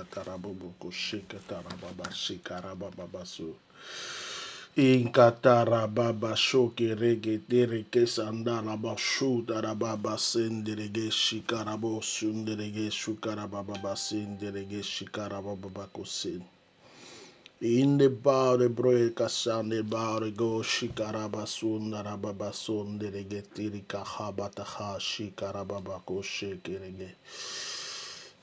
taraboboko shika tarababa shikarabababaso. Inkatarababa shoke rege dereke sandalaba shu tarababa senderege shikarabo sunderege shukarababa senderege shikarababako sen. In the bar de broe kasane bar go shikaraba sundarababa sonderege tirika habataha shikarababako shekerege.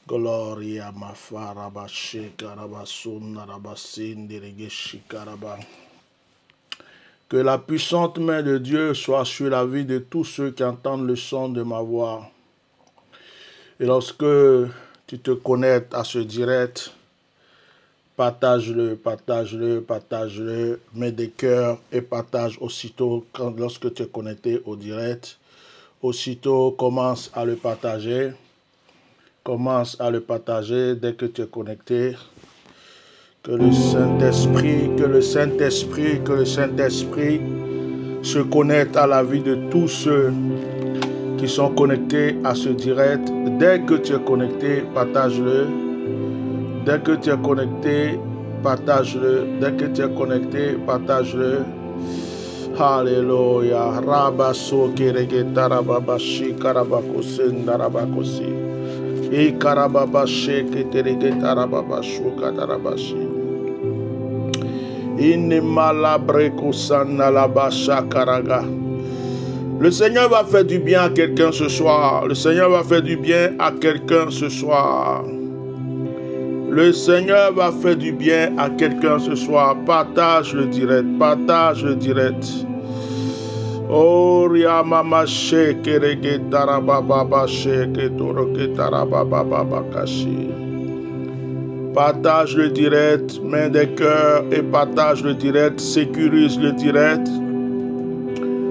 Gloria mafaraba shekaraba sundaraba senderege shikaraba. Que la puissante main de Dieu soit sur la vie de tous ceux qui entendent le son de ma voix. Et lorsque tu te connectes à ce direct, partage-le, partage-le, partage-le, mets des cœurs et partage aussitôt lorsque tu es connecté au direct. Aussitôt, commence à le partager. Commence à le partager dès que tu es connecté. Que le Saint-Esprit se connecte à la vie de tous ceux qui sont connectés à ce direct. Dès que tu es connecté, partage-le. Dès que tu es connecté, partage-le. Dès que tu es connecté, partage-le. Alléluia. Rabaso kerege tarababashi karabakosen darabakosi. E karababashi keterege tarababashu katarabashi. Le Seigneur va faire du bien à quelqu'un ce soir. Le Seigneur va faire du bien à quelqu'un ce soir. Le Seigneur va faire du bien à quelqu'un ce soir. Partage le direct. Partage le direct. Oh, Riamama Sheke Rege Tarababa Sheke Toroke Tarababa Kashi. Partage le direct, mets des cœurs et partage le direct, sécurise le direct.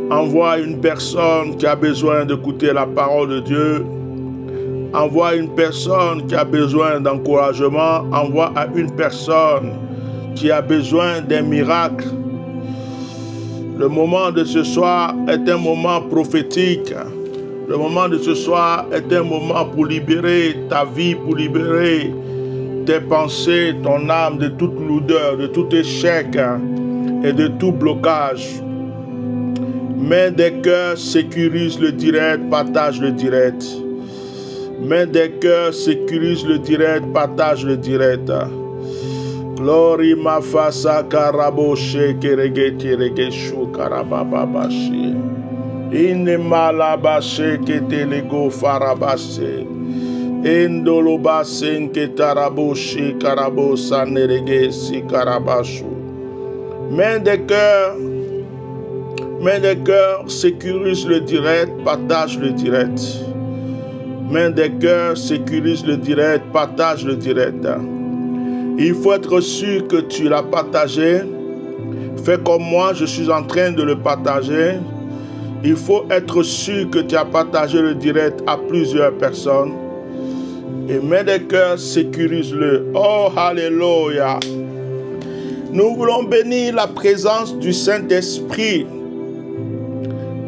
Envoie une personne qui a besoin d'écouter la parole de Dieu. Envoie une personne qui a besoin d'encouragement. Envoie à une personne qui a besoin d'un miracle. Le moment de ce soir est un moment prophétique. Le moment de ce soir est un moment pour libérer ta vie, pour libérer tes pensées, ton âme de toute lourdeur, de tout échec et de tout blocage. Mets des cœurs, sécurise le direct, partage le direct. Mets des cœurs, sécurise le direct, partage le direct. Glory mafasa karaboshe kerege terege shu karabababashi. Ine malabashe ketelego farabase. Endoloba senke taraboshi karabosa nerege si karabashu. Mets des cœurs, sécurise le direct, partage le direct. Mets des cœurs, sécurise le direct, partage le direct. Il faut être sûr que tu l'as partagé. Fais comme moi, je suis en train de le partager. Il faut être sûr que tu as partagé le direct à plusieurs personnes. Et mets des cœurs, sécurise-le. Oh, alléluia. Nous voulons bénir la présence du Saint-Esprit.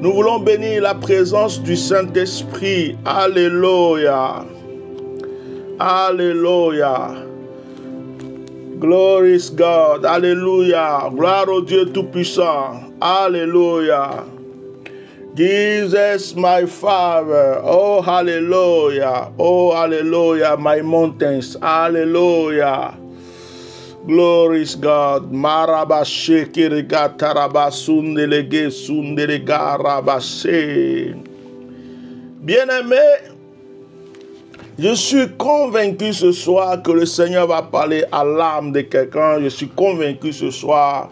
Nous voulons bénir la présence du Saint-Esprit. Alléluia. Alléluia. Glory God. Alléluia. Gloire au Dieu Tout-Puissant. Alléluia. Jesus, my Father. Oh, hallelujah. Oh, hallelujah. My mountains. Hallelujah. Glory God. Marabashe kirega tarabasundelege sundelega rabashe. Bien-aimé, je suis convaincu ce soir que le Seigneur va parler à l'âme de quelqu'un. Je suis convaincu ce soir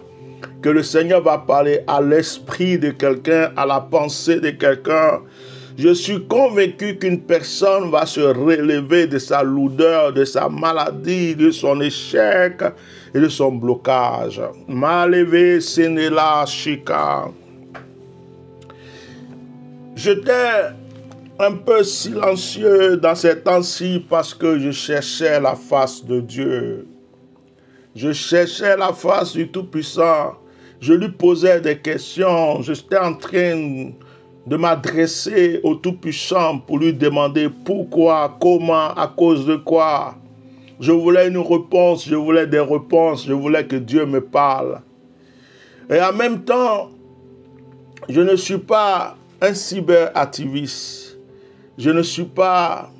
que le Seigneur va parler à l'esprit de quelqu'un, à la pensée de quelqu'un. Je suis convaincu qu'une personne va se relever de sa lourdeur, de sa maladie, de son échec et de son blocage. Malevé Senela Shika. J'étais un peu silencieux dans ces temps-ci parce que je cherchais la face de Dieu. Je cherchais la face du Tout-Puissant. Je lui posais des questions. J'étais en train de m'adresser au Tout-Puissant pour lui demander pourquoi, comment, à cause de quoi. Je voulais une réponse, je voulais des réponses, je voulais que Dieu me parle. Et en même temps, je ne suis pas un cyberactiviste. Je ne suis pas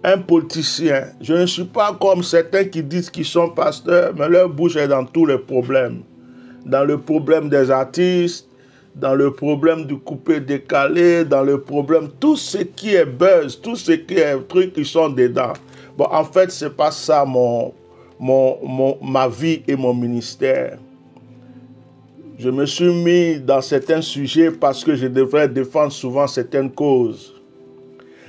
un politicien. Je ne suis pas comme certains qui disent qu'ils sont pasteurs, mais leur bouche est dans tous les problèmes. Dans le problème des artistes, dans le problème du coupé-décalé, dans le problème, tout ce qui est buzz, tout ce qui est truc, ils sont dedans. Bon, en fait, ce n'est pas ça ma vie et mon ministère. Je me suis mis dans certains sujets parce que je devrais défendre souvent certaines causes.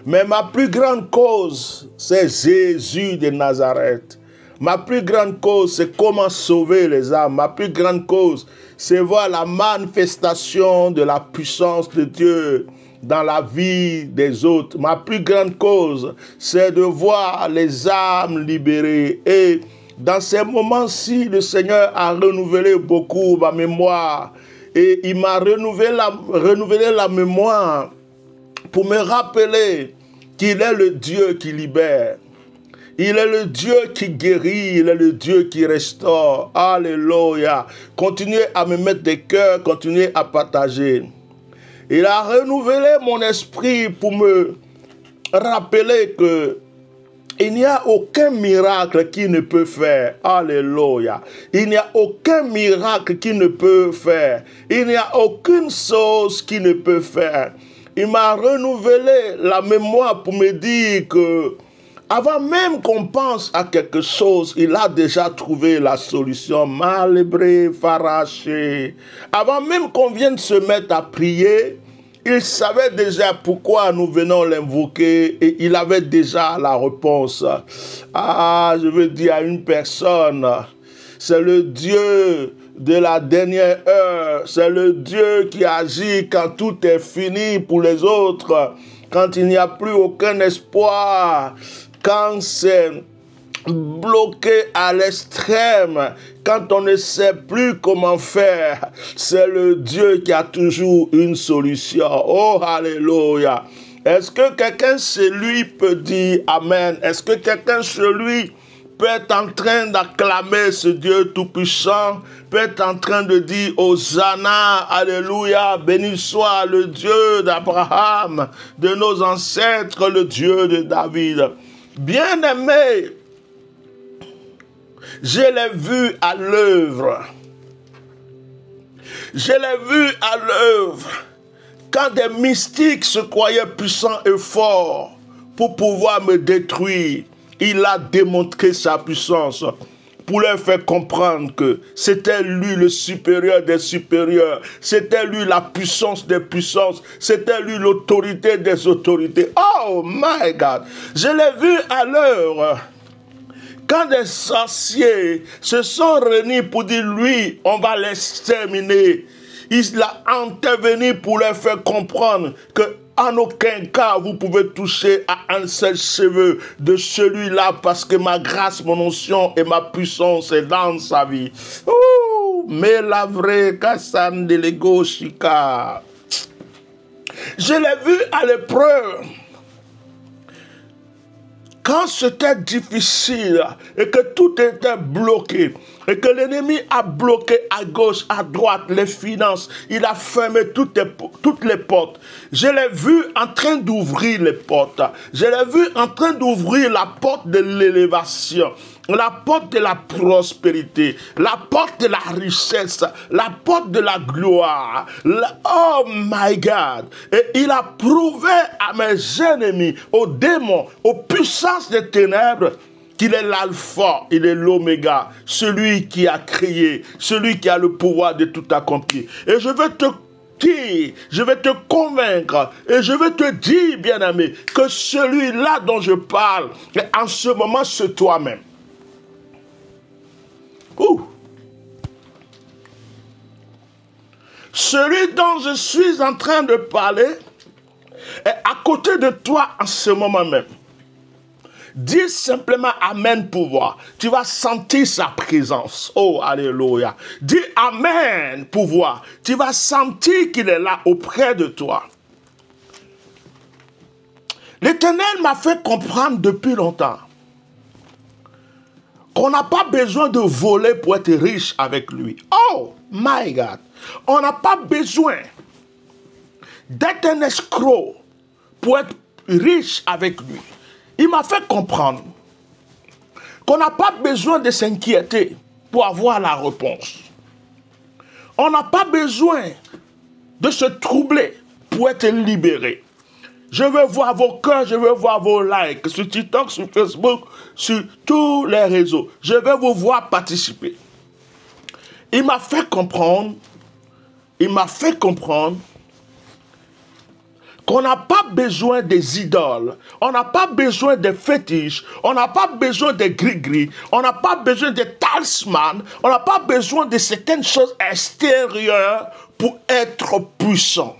Mais ma plus grande cause, c'est Jésus de Nazareth. Ma plus grande cause, c'est comment sauver les âmes. Ma plus grande cause, c'est voir la manifestation de la puissance de Dieu dans la vie des autres. Ma plus grande cause, c'est de voir les âmes libérées. Et dans ces moments-ci, le Seigneur a renouvelé beaucoup ma mémoire. Et il m'a renouvelé la mémoire pour me rappeler qu'il est le Dieu qui libère. Il est le Dieu qui guérit, il est le Dieu qui restaure. Alléluia. Continuez à me mettre des cœurs, continuez à partager. Il a renouvelé mon esprit pour me rappeler que il n'y a aucun miracle qui ne peut faire. Alléluia. Il n'y a aucun miracle qui ne peut faire. Il n'y a aucune chose qui ne peut faire. Il m'a renouvelé la mémoire pour me dire que avant même qu'on pense à quelque chose, il a déjà trouvé la solution. Malebré, faraché. Avant même qu'on vienne se mettre à prier, il savait déjà pourquoi nous venons l'invoquer et il avait déjà la réponse. Ah, je veux dire à une personne, c'est le Dieu de la dernière heure. C'est le Dieu qui agit quand tout est fini pour les autres, quand il n'y a plus aucun espoir, quand c'est bloqué à l'extrême, quand on ne sait plus comment faire. C'est le Dieu qui a toujours une solution. Oh, alléluia. Est-ce que quelqu'un chez lui peut dire Amen? Est-ce que quelqu'un chez lui peut être en train d'acclamer ce Dieu tout-puissant, peut être en train de dire Hosanna, alléluia, béni soit le Dieu d'Abraham, de nos ancêtres, le Dieu de David. Bien-aimé, je l'ai vu à l'œuvre. Je l'ai vu à l'œuvre quand des mystiques se croyaient puissants et forts pour pouvoir me détruire. Il a démontré sa puissance pour leur faire comprendre que c'était lui le supérieur des supérieurs, c'était lui la puissance des puissances, c'était lui l'autorité des autorités. Oh my God! Je l'ai vu à l'heure quand des sorciers se sont réunis pour dire lui, on va l'exterminer. Il a intervenu pour leur faire comprendre que en aucun cas, vous pouvez toucher à un seul cheveu de celui-là parce que ma grâce, mon onction et ma puissance est dans sa vie. Ouh, mais la vraie Kassan de l'ego Shika. Je l'ai vu à l'épreuve. Quand c'était difficile et que tout était bloqué, et que l'ennemi a bloqué à gauche, à droite, les finances, il a fermé toutes les portes. Je l'ai vu en train d'ouvrir les portes. Je l'ai vu en train d'ouvrir la porte de l'élévation, la porte de la prospérité, la porte de la richesse, la porte de la gloire. Oh my God! Et il a prouvé à mes ennemis, aux démons, aux puissances des ténèbres, qu'il est l'alpha, il est l'oméga, celui qui a créé, celui qui a le pouvoir de tout accomplir. Et je veux te dire, je vais te convaincre, et je vais te dire, bien-aimé, que celui-là dont je parle, en ce moment, c'est toi-même. Ouh. Celui dont je suis en train de parler est à côté de toi en ce moment même. Dis simplement Amen pouvoir. Tu vas sentir sa présence. Oh, alléluia. Dis Amen pouvoir. Tu vas sentir qu'il est là auprès de toi. L'Éternel m'a fait comprendre depuis longtemps qu'on n'a pas besoin de voler pour être riche avec lui. Oh my God! On n'a pas besoin d'être un escroc pour être riche avec lui. Il m'a fait comprendre qu'on n'a pas besoin de s'inquiéter pour avoir la réponse. On n'a pas besoin de se troubler pour être libéré. Je veux voir vos cœurs, je veux voir vos likes sur TikTok, sur Facebook, sur tous les réseaux. Je veux vous voir participer. Il m'a fait comprendre qu'on n'a pas besoin des idoles, on n'a pas besoin des fétiches, on n'a pas besoin des gris-gris, on n'a pas besoin des talismans, on n'a pas besoin de certaines choses extérieures pour être puissant.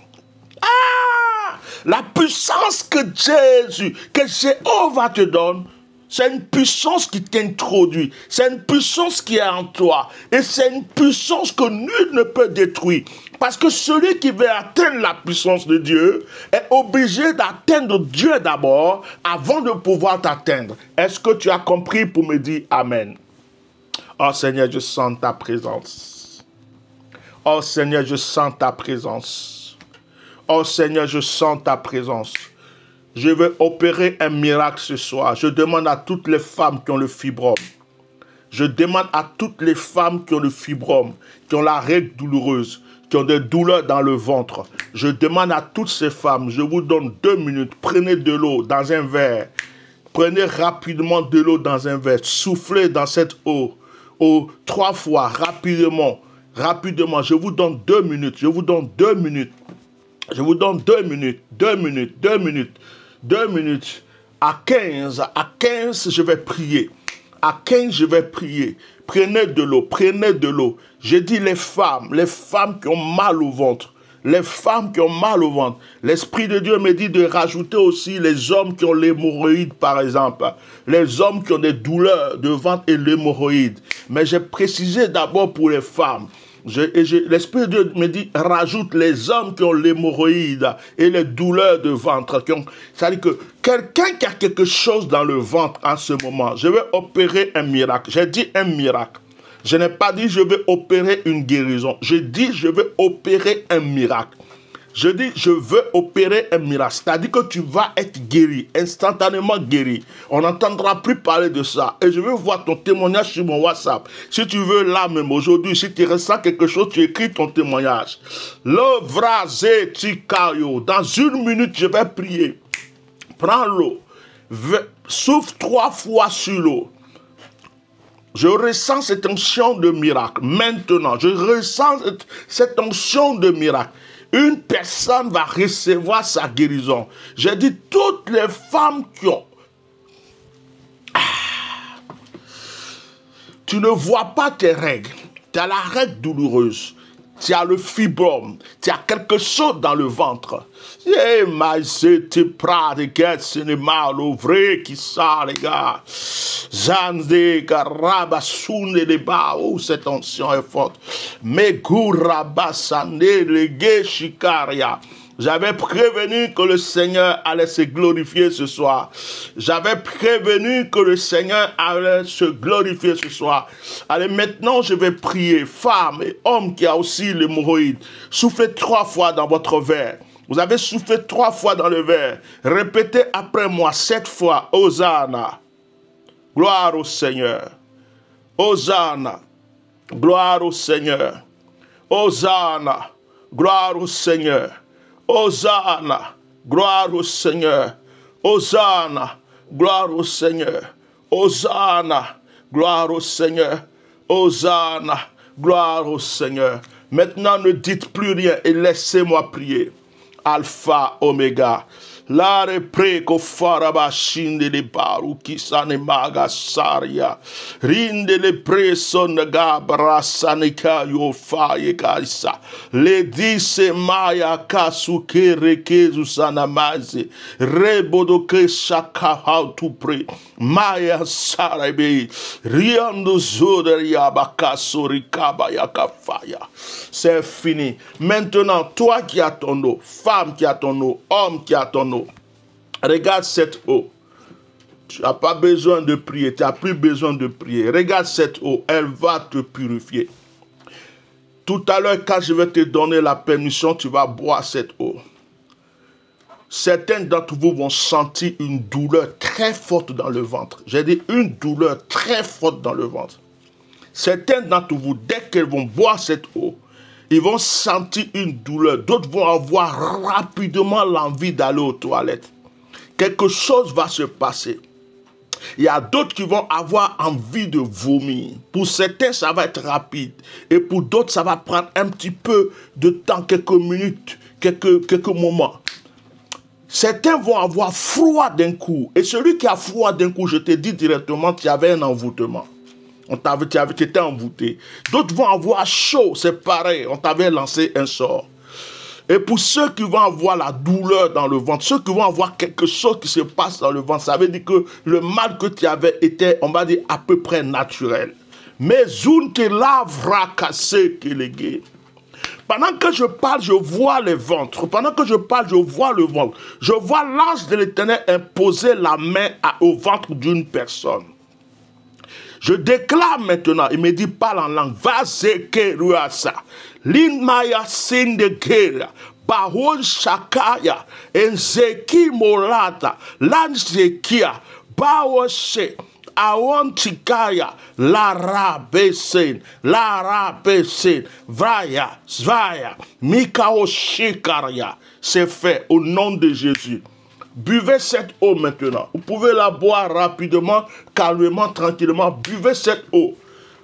Ah! La puissance que Jésus, que Jéhovah te donne, c'est une puissance qui t'introduit, c'est une puissance qui est en toi, et c'est une puissance que nul ne peut détruire. Parce que celui qui veut atteindre la puissance de Dieu est obligé d'atteindre Dieu d'abord avant de pouvoir t'atteindre. Est-ce que tu as compris pour me dire Amen? Oh Seigneur, je sens ta présence. Oh Seigneur, je sens ta présence. Oh Seigneur, je sens ta présence. Je vais opérer un miracle ce soir. Je demande à toutes les femmes qui ont le fibrome. Je demande à toutes les femmes qui ont le fibrome, qui ont la règle douloureuse, qui ont des douleurs dans le ventre. Je demande à toutes ces femmes, je vous donne 2 minutes, prenez de l'eau dans un verre. Prenez rapidement de l'eau dans un verre. Soufflez dans cette eau 3 fois, rapidement. Rapidement, je vous donne 2 minutes. Je vous donne 2 minutes. Je vous donne 2 minutes. 2 minutes. 2 minutes. 2 minutes. À 15, je vais prier. À 15, je vais prier. Prenez de l'eau, prenez de l'eau. J'ai dit les femmes qui ont mal au ventre. Les femmes qui ont mal au ventre. L'Esprit de Dieu me dit de rajouter aussi les hommes qui ont l'hémorroïde, par exemple. Les hommes qui ont des douleurs de ventre et l'hémorroïde. Mais j'ai précisé d'abord pour les femmes. L'Esprit de Dieu me dit, rajoute les hommes qui ont l'hémorroïde et les douleurs de ventre. C'est-à-dire que quelqu'un qui a quelque chose dans le ventre en ce moment, je vais opérer un miracle. J'ai dit un miracle. Je n'ai pas dit je vais opérer une guérison. J'ai dit je vais opérer un miracle. Je dis je veux opérer un miracle. C'est-à-dire que tu vas être guéri, instantanément guéri. On n'entendra plus parler de ça. Et je veux voir ton témoignage sur mon WhatsApp. Si tu veux là même aujourd'hui, si tu ressens quelque chose, tu écris ton témoignage. Dans 1 minute, je vais prier. Prends l'eau. Souffle 3 fois sur l'eau. Je ressens cette onction de miracle. Maintenant, je ressens cette onction de miracle. Une personne va recevoir sa guérison. J'ai dit toutes les femmes qui ont... Tu ne vois pas tes règles. Tu as la règle douloureuse. Tu as le fibrome. Tu as quelque chose dans le ventre. Eh, mais c'était pas de gueule, ce n'est mal au vrai qui ça, les gars. Zande, Garabasune, les bas. Oh, cette tension est forte. Mais Gourabasane, les Geshikaria. J'avais prévenu que le Seigneur allait se glorifier ce soir. J'avais prévenu que le Seigneur allait se glorifier ce soir. Allez, maintenant, je vais prier. Femmes et hommes qui a aussi l'hémorroïde, soufflez 3 fois dans votre verre. Vous avez soufflé 3 fois dans le verre. Répétez après moi 7 fois. Hosanna. Gloire au Seigneur. Hosanna. Gloire au Seigneur. Hosanna. Gloire au Seigneur. Hosanna, gloire au Seigneur. Hosanna, gloire au Seigneur. Hosanna, gloire au Seigneur. Hosanna, gloire au Seigneur. Maintenant, ne dites plus rien et laissez-moi prier. Alpha, Oméga. La repreko faraba shinde le baru kisane maga saria rinde le preso naga brasanika yo faye kaisa le dise maya kasuke rekezu sanamaze rebodo ke shaka how to pray maya sarabe riando zoderia bakasori kaba yakafaya. C'est fini. Maintenant, toi qui as ton eau, femme qui a ton eau, homme qui a ton eau, regarde cette eau. Tu n'as pas besoin de prier, tu n'as plus besoin de prier. Regarde cette eau, elle va te purifier. Tout à l'heure, quand je vais te donner la permission, tu vas boire cette eau. Certains d'entre vous vont sentir une douleur très forte dans le ventre. J'ai dit une douleur très forte dans le ventre. Certains d'entre vous, dès qu'ils vont boire cette eau, ils vont sentir une douleur. D'autres vont avoir rapidement l'envie d'aller aux toilettes. Quelque chose va se passer. Il y a d'autres qui vont avoir envie de vomir. Pour certains, ça va être rapide. Et pour d'autres, ça va prendre un petit peu de temps, quelques minutes, quelques moments. Certains vont avoir froid d'un coup. Et celui qui a froid d'un coup, je te dis directement, tu avais un envoûtement. Tu étais envoûté. D'autres vont avoir chaud, c'est pareil. On t'avait lancé un sort. Et pour ceux qui vont avoir la douleur dans le ventre, ceux qui vont avoir quelque chose qui se passe dans le ventre, ça veut dire que le mal que tu avais était, on va dire, à peu près naturel. Mais zone te lavera cassé que les gays. Pendant que je parle, je vois le ventre. Pendant que je parle, je vois le ventre. Je vois l'ange de l'Éternel imposer la main au ventre d'une personne. Je déclare maintenant, il me dit, parle en langue. Va-se keruasa. L'inmaya sindekera. Bahon shakaya. Enzeki molata. Lanzekia. Bawose. Aontikaya. Lara besen. Lara besen. Vraya. Zvaya. Mikao shikaria. C'est fait au nom de Jésus. Buvez cette eau maintenant. Vous pouvez la boire rapidement, calmement, tranquillement. Buvez cette eau.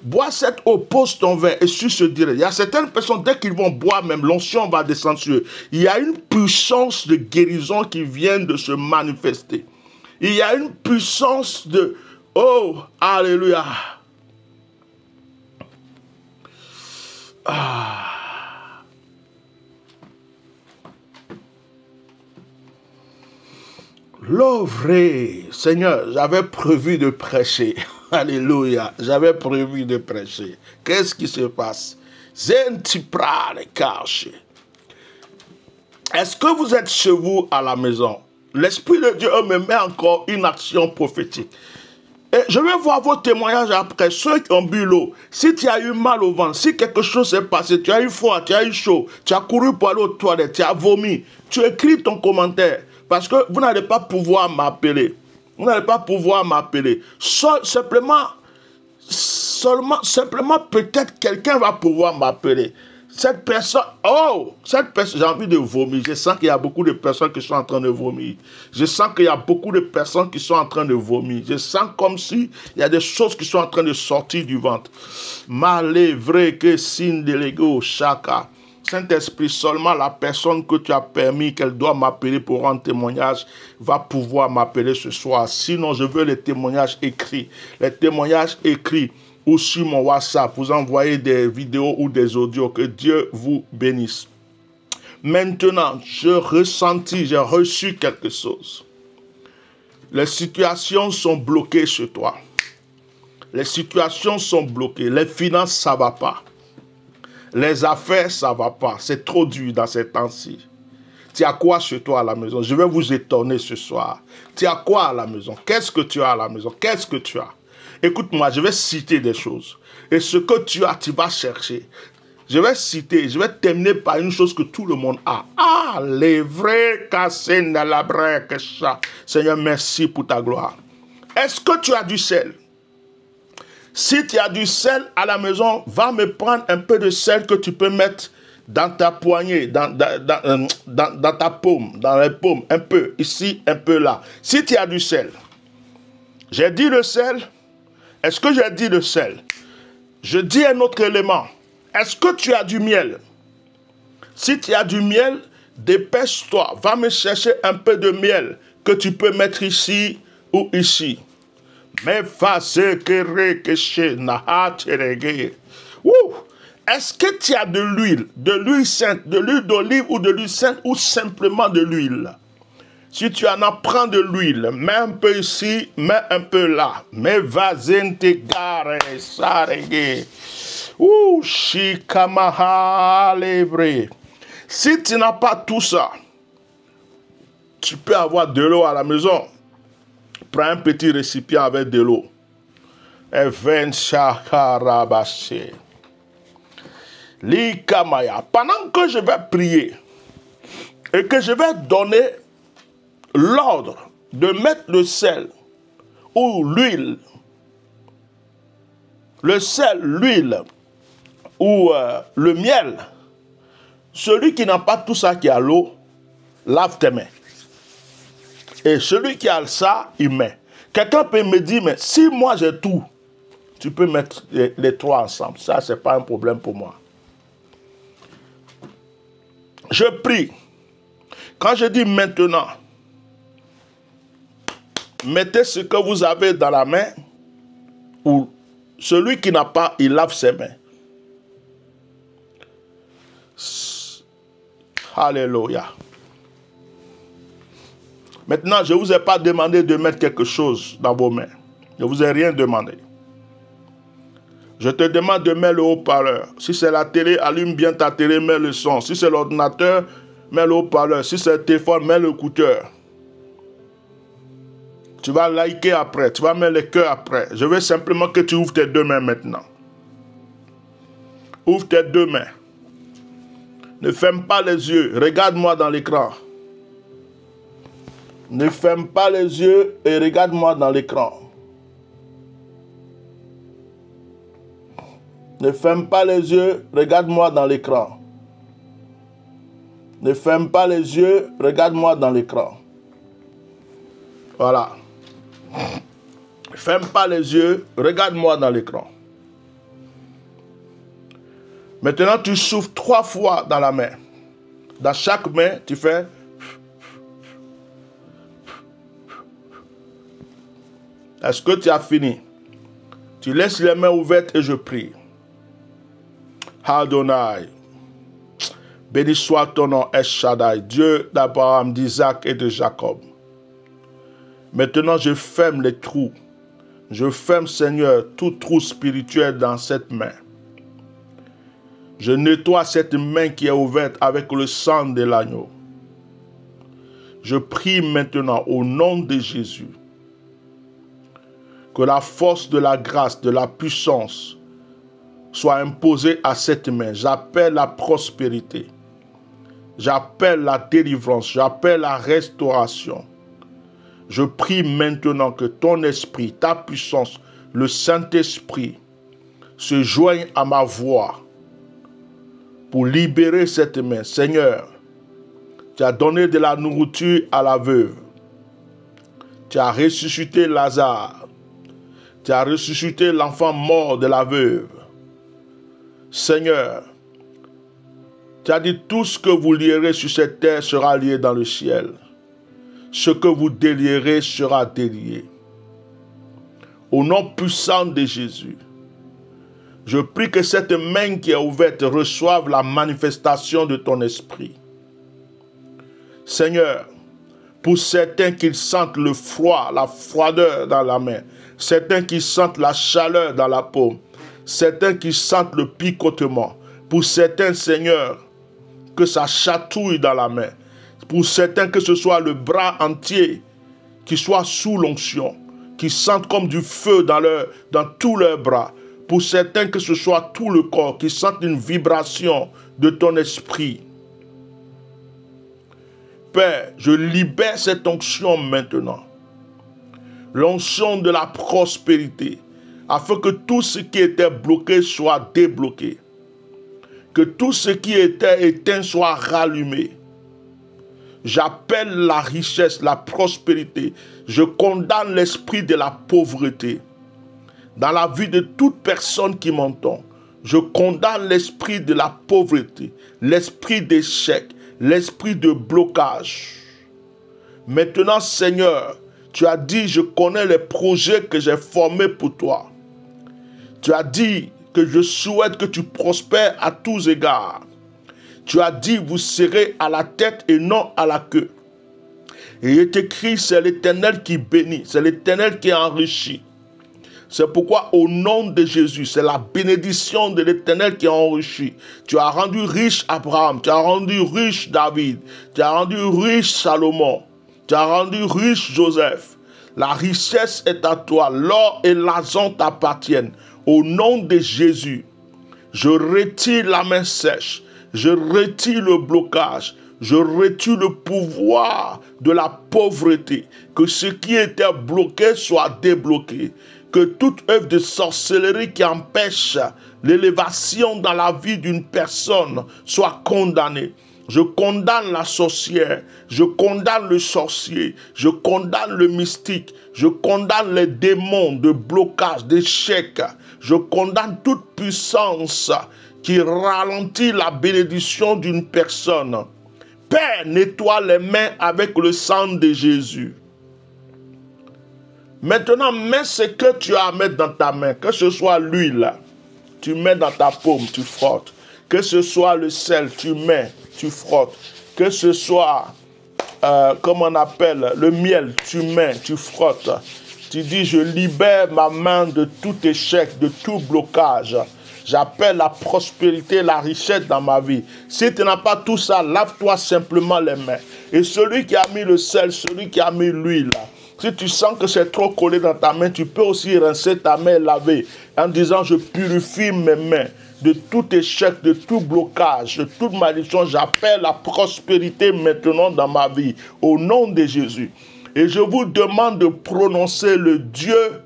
Bois cette eau, pose ton verre et sur ce direct. Il y a certaines personnes, dès qu'ils vont boire, même l'onction va descendre sur eux. Il y a une puissance de guérison qui vient de se manifester. Il y a une puissance de... Oh, alléluia. Ah. L'œuvre, Seigneur, j'avais prévu de prêcher. Alléluia, j'avais prévu de prêcher. Qu'est-ce qui se passe? Est-ce que vous êtes chez vous à la maison? L'Esprit de Dieu me met encore une action prophétique. Et je vais voir vos témoignages après, ceux qui ont bu l'eau. Si tu as eu mal au ventre, si quelque chose s'est passé, tu as eu froid, tu as eu chaud, tu as couru pour aller aux toilettes, tu as vomi, tu écris ton commentaire. Parce que vous n'allez pas pouvoir m'appeler. Vous n'allez pas pouvoir m'appeler. Simplement, peut-être quelqu'un va pouvoir m'appeler. Cette personne, j'ai envie de vomir. Je sens qu'il y a beaucoup de personnes qui sont en train de vomir. Je sens qu'il y a beaucoup de personnes qui sont en train de vomir. Je sens comme si il y a des choses qui sont en train de sortir du ventre. Malé vrai que signe de l'ego chaka. Saint-Esprit, seulement la personne que tu as permis qu'elle doit m'appeler pour rendre témoignage va pouvoir m'appeler ce soir. Sinon, je veux les témoignages écrits. Les témoignages écrits ou sur mon WhatsApp. Vous envoyez des vidéos ou des audios. Que Dieu vous bénisse. Maintenant, j'ai reçu quelque chose. Les situations sont bloquées chez toi. Les situations sont bloquées. Les finances, ça ne va pas. Les affaires, ça ne va pas. C'est trop dur dans ces temps-ci. Tu as quoi chez toi à la maison? Je vais vous étonner ce soir. Tu as quoi à la maison? Qu'est-ce que tu as à la maison? Qu'est-ce que tu as? Écoute-moi, je vais citer des choses. Et ce que tu as, tu vas chercher. Je vais terminer par une chose que tout le monde a. Ah, les vrais cassés dans la brèche. Seigneur, merci pour ta gloire. Est-ce que tu as du sel? Si tu as du sel à la maison, va me prendre un peu de sel que tu peux mettre dans ta poignée, dans ta paume, dans les paumes, un peu ici, un peu là. Si tu as du sel, j'ai dit le sel. Est-ce que j'ai dit le sel? Je dis un autre élément. Est-ce que tu as du miel? Si tu as du miel, dépêche-toi. Va me chercher un peu de miel que tu peux mettre ici ou ici. Mais est-ce que tu as de l'huile sainte, de l'huile d'olive ou de l'huile sainte ou simplement de l'huile? Si tu en as, prends de l'huile, mets un peu ici, mets un peu là. Mais vas-y, te gare, sarege. Shikamaha lebre. Si tu n'as pas tout ça, tu peux avoir de l'eau à la maison. Prends un petit récipient avec de l'eau. Et viens chakarabashe. Likamaya. Pendant que je vais prier et que je vais donner l'ordre de mettre le sel ou l'huile, le sel, l'huile ou le miel, celui qui n'a pas tout ça qui a l'eau, lave tes mains. Et celui qui a ça, il met. Quelqu'un peut me dire, mais si moi j'ai tout, tu peux mettre les trois ensemble. Ça, ce n'est pas un problème pour moi. Je prie. Quand je dis maintenant, mettez ce que vous avez dans la main, ou celui qui n'a pas, il lave ses mains. Alléluia. Maintenant, je ne vous ai pas demandé de mettre quelque chose dans vos mains. Je ne vous ai rien demandé. Je te demande de mettre le haut-parleur. Si c'est la télé, allume bien ta télé, mets le son. Si c'est l'ordinateur, mets le haut-parleur. Si c'est le téléphone, mets l'écouteur. Tu vas liker après, tu vas mettre les cœurs après. Je veux simplement que tu ouvres tes deux mains maintenant. Ouvre tes deux mains. Ne ferme pas les yeux. Regarde-moi dans l'écran. Ne ferme pas les yeux et regarde-moi dans l'écran. Ne ferme pas les yeux, regarde-moi dans l'écran. Ne ferme pas les yeux, regarde-moi dans l'écran. Voilà. Ne ferme pas les yeux, regarde-moi dans l'écran. Maintenant, tu souffles 3 fois dans la main. Dans chaque main, tu fais... Est-ce que tu as fini? Tu laisses les mains ouvertes et je prie. Adonai, béni soit ton nom, El Shaddai, Dieu d'Abraham, d'Isaac et de Jacob. Maintenant, je ferme les trous. Je ferme, Seigneur, tout trou spirituel dans cette main. Je nettoie cette main qui est ouverte avec le sang de l'agneau. Je prie maintenant au nom de Jésus que la force de la grâce, de la puissance soit imposée à cette main. J'appelle la prospérité. J'appelle la délivrance. J'appelle la restauration. Je prie maintenant que ton esprit, ta puissance, le Saint-Esprit se joignent à ma voix pour libérer cette main. Seigneur, tu as donné de la nourriture à la veuve. Tu as ressuscité Lazare. Tu as ressuscité l'enfant mort de la veuve. Seigneur, tu as dit tout ce que vous lierez sur cette terre sera lié dans le ciel. Ce que vous délierez sera délié. Au nom puissant de Jésus, je prie que cette main qui est ouverte reçoive la manifestation de ton esprit. Seigneur, pour certains qui sentent le froid, la froideur dans la main, certains qui sentent la chaleur dans la paume, certains qui sentent le picotement, pour certains, Seigneur, que ça chatouille dans la main, pour certains que ce soit le bras entier qui soit sous l'onction, qui sentent comme du feu dans tous leurs bras, pour certains que ce soit tout le corps, qui sentent une vibration de ton esprit. Père, je libère cette onction maintenant. L'onction de la prospérité, afin que tout ce qui était bloqué soit débloqué. Que tout ce qui était éteint soit rallumé. J'appelle la richesse, la prospérité. Je condamne l'esprit de la pauvreté. Dans la vie de toute personne qui m'entend, je condamne l'esprit de la pauvreté, l'esprit d'échec, l'esprit de blocage. Maintenant, Seigneur, tu as dit, je connais les projets que j'ai formés pour toi. Tu as dit que je souhaite que tu prospères à tous égards. Tu as dit, vous serez à la tête et non à la queue. Et il est écrit, c'est l'Éternel qui bénit, c'est l'Éternel qui enrichit. C'est pourquoi au nom de Jésus, c'est la bénédiction de l'Éternel qui a enrichi. Tu as rendu riche Abraham, tu as rendu riche David, tu as rendu riche Salomon, tu as rendu riche Joseph. La richesse est à toi. L'or et l'argent t'appartiennent. Au nom de Jésus, je retire la main sèche. Je retire le blocage. Je retire le pouvoir de la pauvreté. Que ce qui était bloqué soit débloqué. Que toute œuvre de sorcellerie qui empêche l'élévation dans la vie d'une personne soit condamnée. Je condamne la sorcière, je condamne le sorcier, je condamne le mystique, je condamne les démons de blocage, d'échec. Je condamne toute puissance qui ralentit la bénédiction d'une personne. Père, nettoie les mains avec le sang de Jésus. Maintenant, mets ce que tu as à mettre dans ta main, que ce soit l'huile, tu mets dans ta paume, tu frottes. Que ce soit le sel, tu mets, tu frottes. Que ce soit, comment on appelle, le miel, tu mets, tu frottes. Tu dis, je libère ma main de tout échec, de tout blocage. J'appelle la prospérité, la richesse dans ma vie. Si tu n'as pas tout ça, lave-toi simplement les mains. Et celui qui a mis le sel, celui qui a mis l'huile, si tu sens que c'est trop collé dans ta main, tu peux aussi rincer ta main et laver en disant, je purifie mes mains de tout échec, de tout blocage, de toute malédiction. J'appelle la prospérité maintenant dans ma vie, au nom de Jésus. Et je vous demande de prononcer le Dieu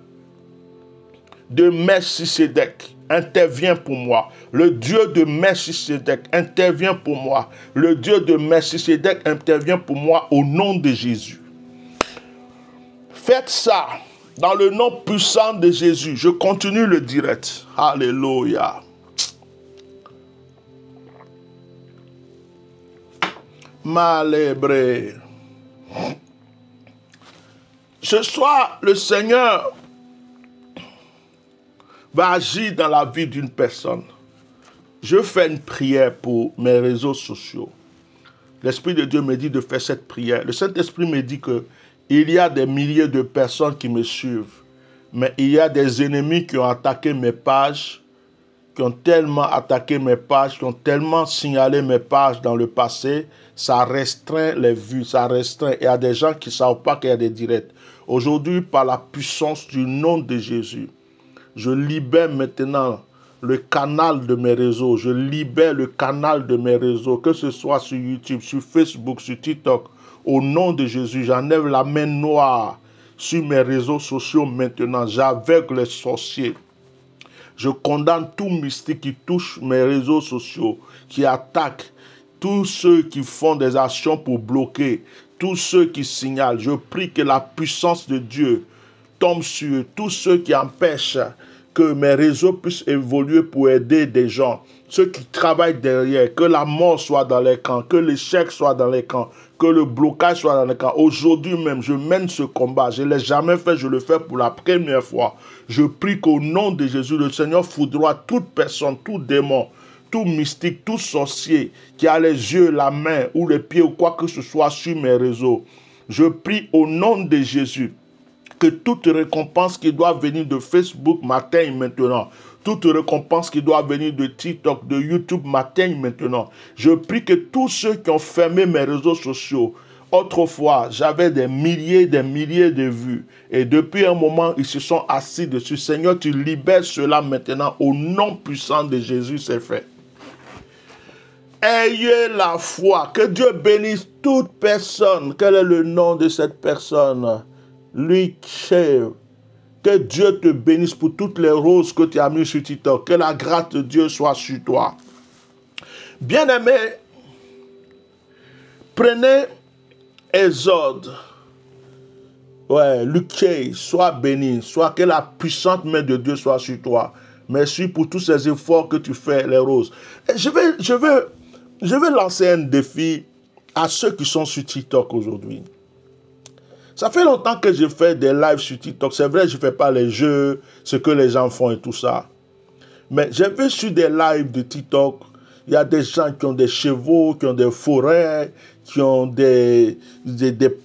de Melchisédek. Intervient pour moi. Le Dieu de Melchisédek intervient pour moi. Le Dieu de Melchisédek intervient pour moi au nom de Jésus. Faites ça dans le nom puissant de Jésus. Je continue le direct. Alléluia. Malébré. Ce soir, le Seigneur va agir dans la vie d'une personne. Je fais une prière pour mes réseaux sociaux. L'Esprit de Dieu me dit de faire cette prière. Le Saint-Esprit me dit que il y a des milliers de personnes qui me suivent, mais il y a des ennemis qui ont attaqué mes pages, qui ont tellement attaqué mes pages, qui ont tellement signalé mes pages dans le passé, ça restreint les vues, ça restreint. Il y a des gens qui ne savent pas qu'il y a des directs. Aujourd'hui, par la puissance du nom de Jésus, je libère maintenant le canal de mes réseaux, je libère le canal de mes réseaux, que ce soit sur YouTube, sur Facebook, sur TikTok. Au nom de Jésus, j'enlève la main noire sur mes réseaux sociaux maintenant. J'aveugle les sorciers. Je condamne tout mystique qui touche mes réseaux sociaux, qui attaque tous ceux qui font des actions pour bloquer, tous ceux qui signalent. Je prie que la puissance de Dieu tombe sur eux, tous ceux qui empêchent que mes réseaux puissent évoluer pour aider des gens, ceux qui travaillent derrière, que la mort soit dans les camps, que l'échec soit dans les camps, que le blocage soit dans les camps. Aujourd'hui même, je mène ce combat. Je ne l'ai jamais fait, je le fais pour la première fois. Je prie qu'au nom de Jésus, le Seigneur foudroie toute personne, tout démon, tout mystique, tout sorcier qui a les yeux, la main ou les pieds ou quoi que ce soit sur mes réseaux. Je prie au nom de Jésus que toute récompense qui doit venir de Facebook m'atteigne maintenant. Toute récompense qui doit venir de TikTok, de YouTube m'atteigne maintenant. Je prie que tous ceux qui ont fermé mes réseaux sociaux, autrefois, j'avais des milliers de vues. Et depuis un moment, ils se sont assis dessus. Seigneur, tu libères cela maintenant. Au nom puissant de Jésus, c'est fait. Ayez la foi. Que Dieu bénisse toute personne. Quel est le nom de cette personne? Lui, cher. Que Dieu te bénisse pour toutes les roses que tu as mises sur TikTok. Que la grâce de Dieu soit sur toi. Bien-aimé, prenez Exode. Ouais, Luc, sois béni. Soit que la puissante main de Dieu soit sur toi. Merci pour tous ces efforts que tu fais, les roses. Et je vais lancer un défi à ceux qui sont sur TikTok aujourd'hui. Ça fait longtemps que je fais des lives sur TikTok. C'est vrai, je ne fais pas les jeux, ce que les gens font et tout ça. Mais j'ai vu sur des lives de TikTok, il y a des gens qui ont des chevaux, qui ont des forêts, qui ont des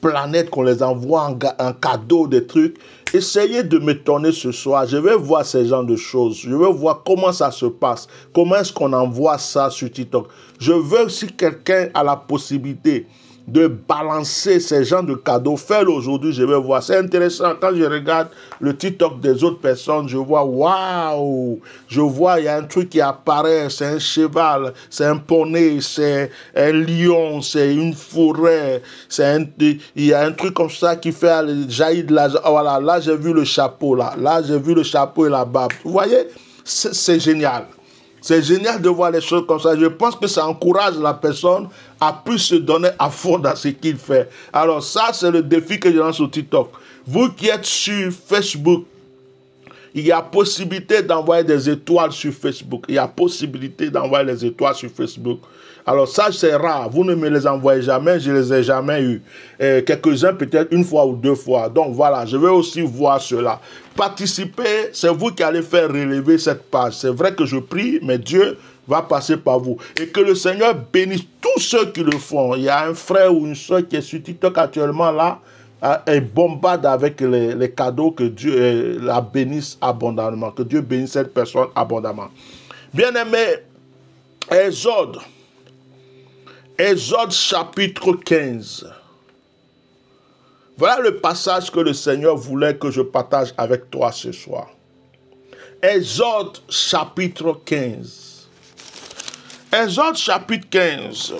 planètes qu'on les envoie en cadeau, des trucs. essayez de me tourner ce soir. Je vais voir ces genres de choses. Je veux voir comment ça se passe. Comment est-ce qu'on envoie ça sur TikTok. Je veux, si quelqu'un a la possibilité de balancer ces genres de cadeaux, fais-le aujourd'hui, je vais voir. C'est intéressant. Quand je regarde le TikTok des autres personnes, je vois, waouh! Je vois, il y a un truc qui apparaît, c'est un cheval, c'est un poney, c'est un lion, c'est une forêt, il y a un truc comme ça qui fait jaillir de la... Voilà, là j'ai vu le chapeau, là j'ai vu le chapeau et la barbe. Vous voyez, c'est génial. C'est génial de voir les choses comme ça. Je pense que ça encourage la personne à plus se donner à fond dans ce qu'il fait. Alors ça, c'est le défi que je lance sur TikTok. Vous qui êtes sur Facebook, il y a possibilité d'envoyer des étoiles sur Facebook. Il y a possibilité d'envoyer les étoiles sur Facebook. Alors ça, c'est rare. Vous ne me les envoyez jamais. Je ne les ai jamais eus. Quelques-uns, peut-être une fois ou deux fois. Donc voilà, je vais aussi voir cela. Participez, c'est vous qui allez faire relever cette page. C'est vrai que je prie, mais Dieu va passer par vous. Et que le Seigneur bénisse tous ceux qui le font. Il y a un frère ou une soeur qui est sur TikTok actuellement là, et bombarde avec les cadeaux, que Dieu la bénisse abondamment. Que Dieu bénisse cette personne abondamment. Bien-aimé, Exode chapitre 15. Voilà le passage que le Seigneur voulait que je partage avec toi ce soir. Exode chapitre 15. Exode chapitre 15.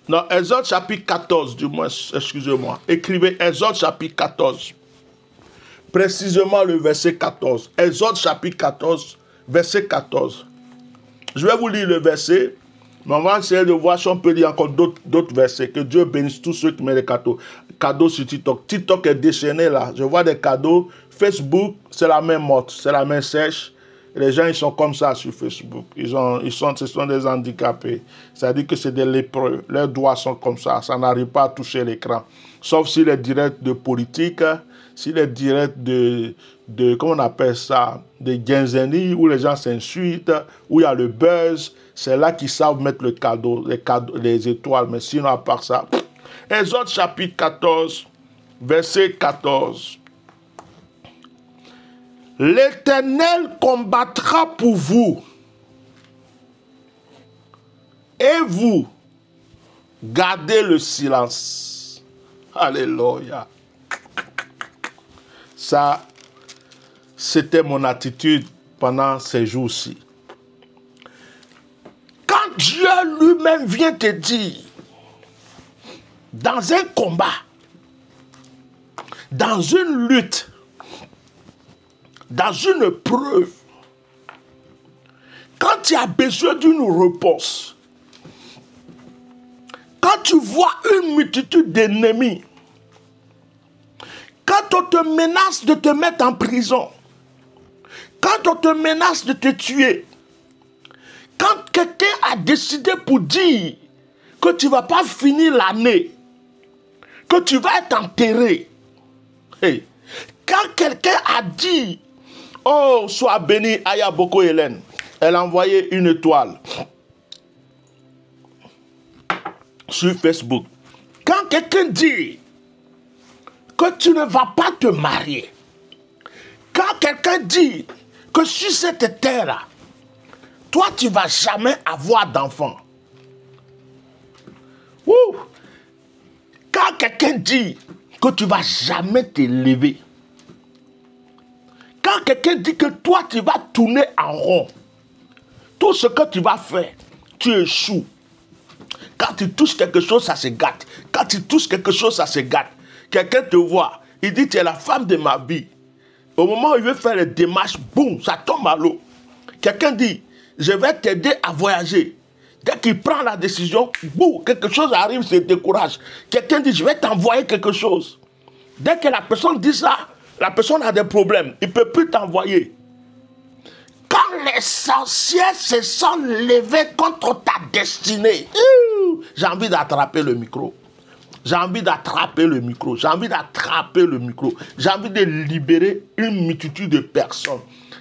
Non, Exode chapitre 14, du moins, excusez-moi. Écrivez Exode chapitre 14. Précisément le verset 14. Exode chapitre 14, verset 14. Je vais vous lire le verset. Mais on va essayer de voir si on peut lire encore d'autres versets. Que Dieu bénisse tous ceux qui mettent des cadeaux sur TikTok. TikTok est déchaîné là. Je vois des cadeaux. Facebook, c'est la main morte. C'est la main sèche. Les gens, ils sont comme ça sur Facebook. Ce sont des handicapés. C'est-à-dire que c'est des lépreux. Leurs doigts sont comme ça. Ça n'arrive pas à toucher l'écran. Sauf s'il est direct de politique, s'il est direct de comment on appelle ça, de guinzerie, où les gens s'insultent, où il y a le buzz. C'est là qu'ils savent mettre le cadeau, les étoiles. Mais sinon, à part ça. Exode chapitre 14, verset 14. L'Éternel combattra pour vous. Et vous, gardez le silence. Alléluia. Ça, c'était mon attitude pendant ces jours-ci. Quand Dieu lui-même vient te dire, dans un combat, dans une lutte, dans une preuve, quand tu as besoin d'une réponse, quand tu vois une multitude d'ennemis, quand on te menace de te mettre en prison, quand on te menace de te tuer, quand quelqu'un a décidé pour dire que tu ne vas pas finir l'année, que tu vas être enterré, hey, quand quelqu'un a dit, oh, sois béni, Aya Boko Hélène, elle a envoyé une étoile sur Facebook. Quand quelqu'un dit que tu ne vas pas te marier, quand quelqu'un dit que sur cette terre-là, toi, tu ne vas jamais avoir d'enfant. Quand quelqu'un dit que tu ne vas jamais t'élever, quand quelqu'un dit que toi, tu vas tourner en rond, tout ce que tu vas faire, tu échoues. Quand tu touches quelque chose, ça se gâte. Quand tu touches quelque chose, ça se gâte. Quelqu'un te voit, il dit, tu es la femme de ma vie. Au moment où il veut faire les démarches, boum, ça tombe à l'eau. Quelqu'un dit, je vais t'aider à voyager. Dès qu'il prend la décision, boum, quelque chose arrive, se décourage. Quelqu'un dit, je vais t'envoyer quelque chose. Dès que la personne dit ça, la personne a des problèmes. Il ne peut plus t'envoyer. Quand les sorciers se sont levés contre ta destinée, j'ai envie d'attraper le micro. J'ai envie d'attraper le micro. J'ai envie d'attraper le micro. J'ai envie de libérer une multitude de personnes.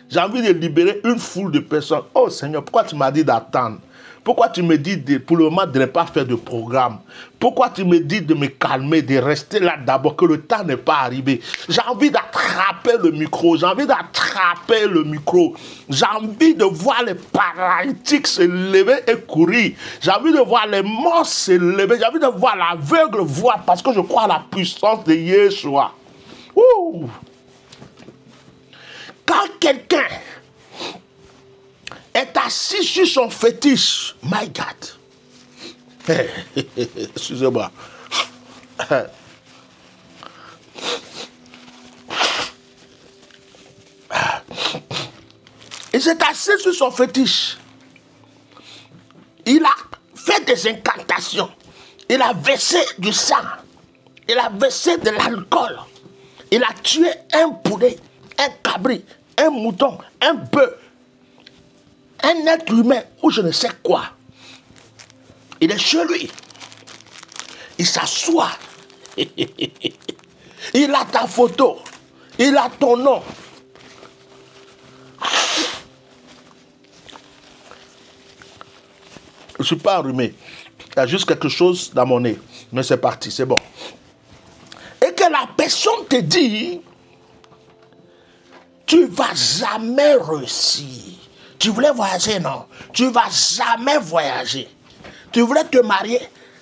J'ai envie de libérer une foule de personnes. Oh Seigneur, pourquoi tu m'as dit d'attendre? Pourquoi tu me dis pour le moment de ne pas faire de programme? Pourquoi tu me dis de me calmer, de rester là d'abord, que le temps n'est pas arrivé? J'ai envie d'attraper le micro, j'ai envie d'attraper le micro. J'ai envie de voir les paralytiques se lever et courir. J'ai envie de voir les morts se lever. J'ai envie de voir l'aveugle voir parce que je crois à la puissance de Yeshua. Ouh. Quand quelqu'un est assis sur son fétiche, my God, excusez-moi, il s'est assis sur son fétiche, il a fait des incantations, il a versé du sang, il a versé de l'alcool, il a tué un poulet, un cabri, un mouton, un bœuf, un être humain ou je ne sais quoi. Il est chez lui. Il s'assoit. Il a ta photo. Il a ton nom. Je ne suis pas enrhumé. Il y a juste quelque chose dans mon nez. Mais c'est parti, c'est bon. Et que la personne te dit, tu ne vas jamais réussir. Tu voulais voyager, non? Tu ne vas jamais voyager. Tu voulais te marier,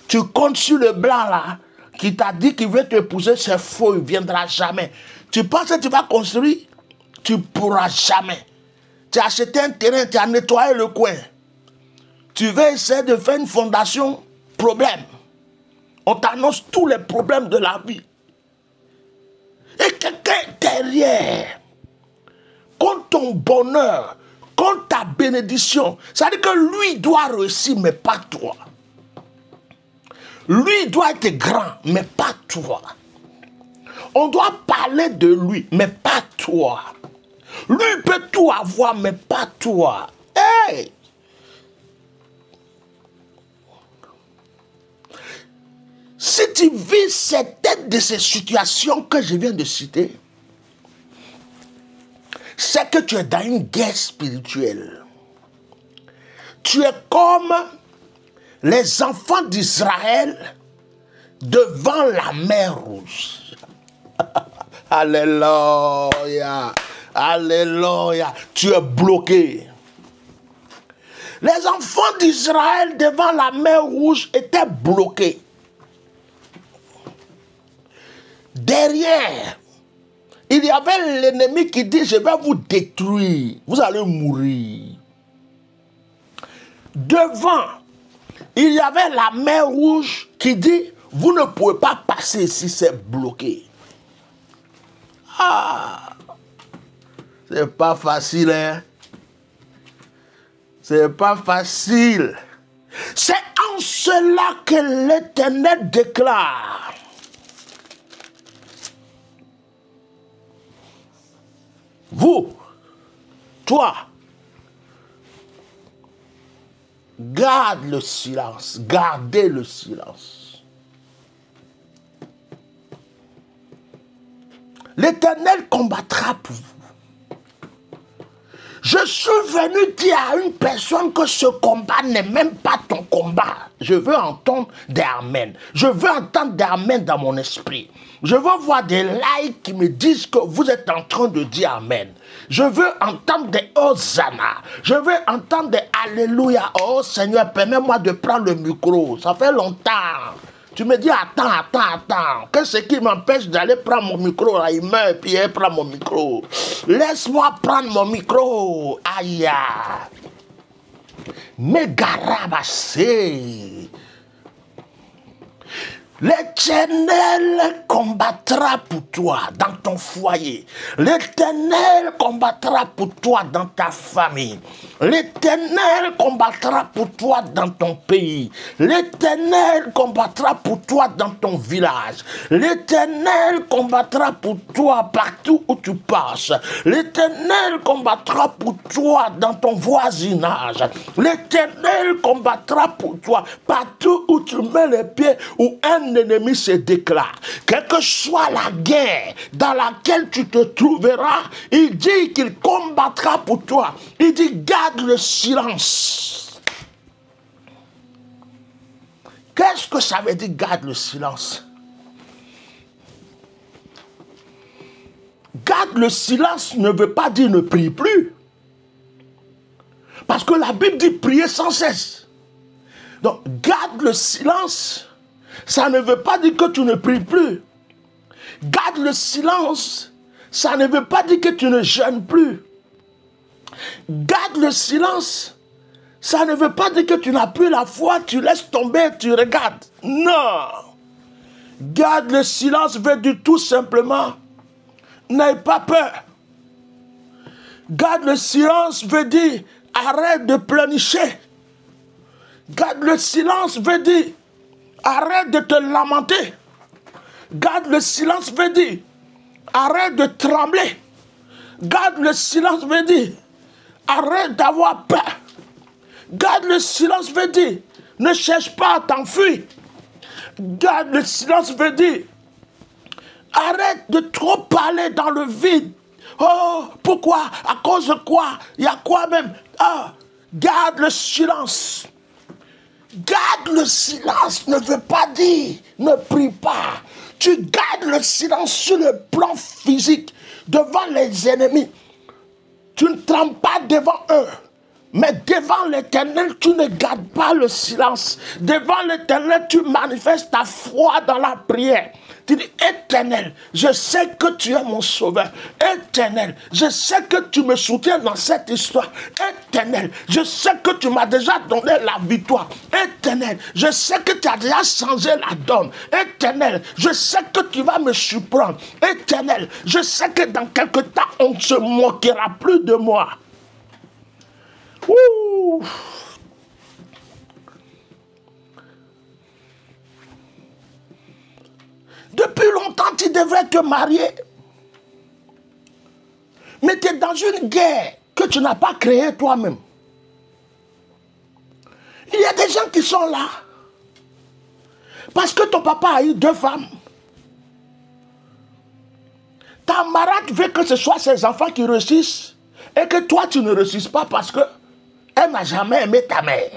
tu comptes sur le blanc là, qui t'a dit qu'il veut t'épouser, c'est faux, il ne viendra jamais. Tu penses que tu vas construire, tu ne pourras jamais. Tu as acheté un terrain, tu as nettoyé le coin. Tu veux essayer de faire une fondation, problème. On t'annonce tous les problèmes de la vie. Et quelqu'un derrière, contre ton bonheur, contre ta bénédiction, ça veut dire que lui doit réussir, mais pas toi. Lui doit être grand, mais pas toi. On doit parler de lui, mais pas toi. Lui peut tout avoir, mais pas toi. Hey! Si tu vis certaines de ces situations que je viens de citer, c'est que tu es dans une guerre spirituelle. Tu es comme les enfants d'Israël devant la mer Rouge. Alléluia. Alléluia. Tu es bloqué. Les enfants d'Israël devant la mer Rouge étaient bloqués. Derrière, il y avait l'ennemi qui dit, je vais vous détruire, vous allez mourir. Devant, il y avait la mer Rouge qui dit, vous ne pouvez pas passer ici, c'est bloqué. Ah, c'est pas facile, hein? C'est pas facile. C'est en cela que l'Éternel déclare. Vous, toi, garde le silence, gardez le silence. L'Éternel combattra pour vous. Je suis venu dire à une personne que ce combat n'est même pas ton combat. Je veux entendre des amen. Je veux entendre des amen dans mon esprit. Je veux voir des likes qui me disent que vous êtes en train de dire amen. Je veux entendre des hosanna. Je veux entendre des alléluia. Oh Seigneur, permets-moi de prendre le micro. Ça fait longtemps. Tu me dis, attends. Qu'est-ce qui m'empêche d'aller prendre mon micro là? Il meurt et puis il prend mon micro. Laisse-moi prendre mon micro. Aïe. Mégarabasé. L'Éternel combattra pour toi dans ton foyer. L'Éternel combattra pour toi dans ta famille. L'Éternel combattra pour toi dans ton pays. L'Éternel combattra pour toi dans ton village. L'Éternel combattra pour toi partout où tu passes. L'Éternel combattra pour toi dans ton voisinage. L'Éternel combattra pour toi partout où tu mets les pieds, où un ennemi se déclare. Quelle que soit la guerre dans laquelle tu te trouveras, il dit qu'il combattra pour toi. Il dit, garde le silence. Qu'est-ce que ça veut dire, garde le silence? Garde le silence ne veut pas dire ne prie plus. Parce que la Bible dit prier sans cesse. Donc, garde le silence, ça ne veut pas dire que tu ne pries plus. Garde le silence, ça ne veut pas dire que tu ne jeûnes plus. Garde le silence, ça ne veut pas dire que tu n'as plus la foi, tu laisses tomber, tu regardes. Non. Garde le silence veut dire tout simplement, n'aie pas peur. Garde le silence veut dire, arrête de pleurnicher. Garde le silence veut dire, arrête de te lamenter. Garde le silence veut dire, arrête de trembler. Garde le silence veut dire, arrête d'avoir peur. Garde le silence veut dire, ne cherche pas à t'enfuir. Garde le silence veut dire, arrête de trop parler dans le vide. Oh, pourquoi? À cause de quoi? Il y a quoi même? Ah, garde le silence. Garde le silence ne veut pas dire ne prie pas. Tu gardes le silence sur le plan physique devant les ennemis. Tu ne trembles pas devant eux. Mais devant l'Éternel, tu ne gardes pas le silence. Devant l'Éternel, tu manifestes ta foi dans la prière. Tu dis, Éternel, je sais que tu es mon sauveur. Éternel, je sais que tu me soutiens dans cette histoire. Éternel, je sais que tu m'as déjà donné la victoire. Éternel, je sais que tu as déjà changé la donne. Éternel, je sais que tu vas me surprendre. Éternel, je sais que dans quelque temps, on ne se moquera plus de moi. Ouh. Depuis longtemps, tu devrais te marier. Mais tu es dans une guerre que tu n'as pas créée toi-même. Il y a des gens qui sont là. Parce que ton papa a eu 2 femmes. Ta marade veut que ce soit ses enfants qui réussissent. Et que toi, tu ne réussisses pas parce que elle n'a jamais aimé ta mère.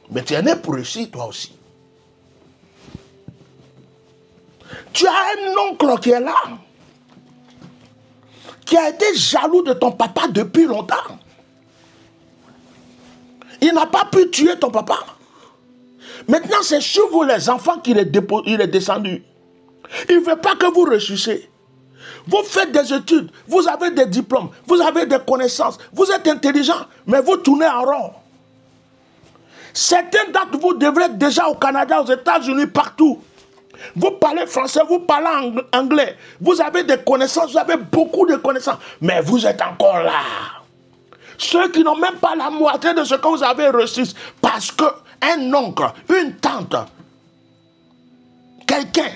Mais tu es né pour réussir toi aussi. Tu as un oncle qui est là, qui a été jaloux de ton papa depuis longtemps. Il n'a pas pu tuer ton papa. Maintenant, c'est sur vous les enfants qu'il est descendu. Il ne veut pas que vous réussissiez. Vous faites des études, vous avez des diplômes, vous avez des connaissances, vous êtes intelligent, mais vous tournez en rond. Certains d'entre vous devraient être déjà au Canada, aux États-Unis, partout. Vous parlez français, vous parlez anglais, vous avez des connaissances, vous avez beaucoup de connaissances, mais vous êtes encore là. Ceux qui n'ont même pas la moitié de ce que vous avez reçu, parce qu'un oncle, une tante, quelqu'un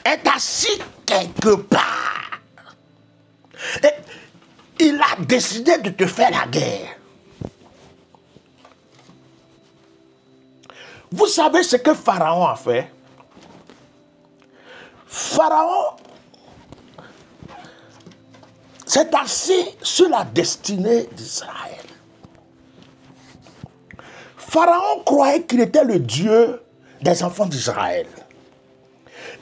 est assis quelque part. Et il a décidé de te faire la guerre. Vous savez ce que Pharaon a fait? Pharaon s'est assis sur la destinée d'Israël. Pharaon croyait qu'il était le Dieu des enfants d'Israël.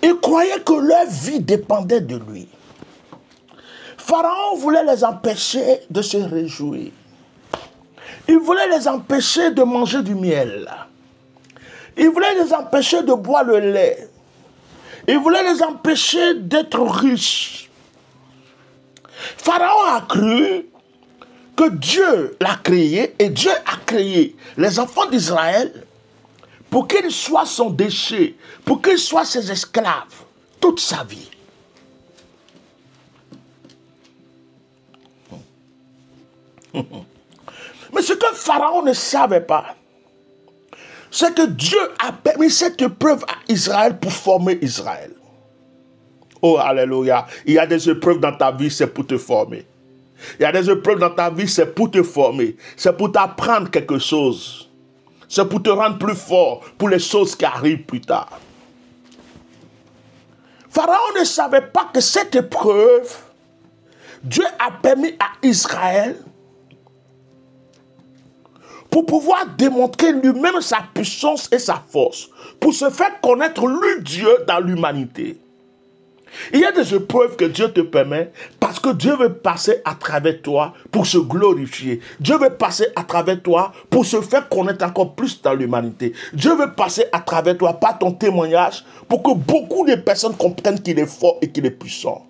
Il croyait que leur vie dépendait de lui. Pharaon voulait les empêcher de se réjouir. Il voulait les empêcher de manger du miel. Il voulait les empêcher de boire le lait. Il voulait les empêcher d'être riches. Pharaon a cru que Dieu l'a créé et Dieu a créé les enfants d'Israël pour qu'ils soient son déchet, pour qu'ils soient ses esclaves toute sa vie. Mais ce que Pharaon ne savait pas, c'est que Dieu a permis cette épreuve à Israël pour former Israël. Oh, alléluia. Il y a des épreuves dans ta vie, c'est pour te former. Il y a des épreuves dans ta vie, c'est pour te former. C'est pour t'apprendre quelque chose. C'est pour te rendre plus fort pour les choses qui arrivent plus tard. Pharaon ne savait pas que cette épreuve, Dieu a permis à Israël pour pouvoir démontrer lui-même sa puissance et sa force, pour se faire connaître lui, Dieu, dans l'humanité. Il y a des épreuves que Dieu te permet parce que Dieu veut passer à travers toi pour se glorifier. Dieu veut passer à travers toi pour se faire connaître encore plus dans l'humanité. Dieu veut passer à travers toi par ton témoignage pour que beaucoup de personnes comprennent qu'il est fort et qu'il est puissant.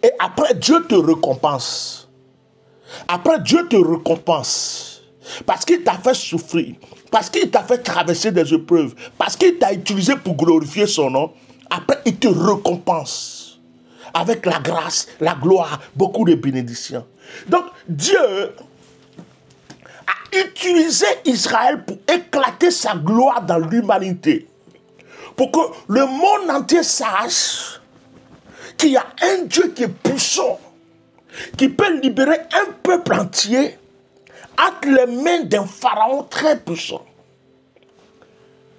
Et après, Dieu te récompense. Après, Dieu te récompense. Parce qu'il t'a fait souffrir. Parce qu'il t'a fait traverser des épreuves. Parce qu'il t'a utilisé pour glorifier son nom. Après, il te récompense. Avec la grâce, la gloire, beaucoup de bénédictions. Donc, Dieu a utilisé Israël pour éclater sa gloire dans l'humanité. Pour que le monde entier sache qu'il y a un Dieu qui est puissant, qui peut libérer un peuple entier entre les mains d'un pharaon très puissant.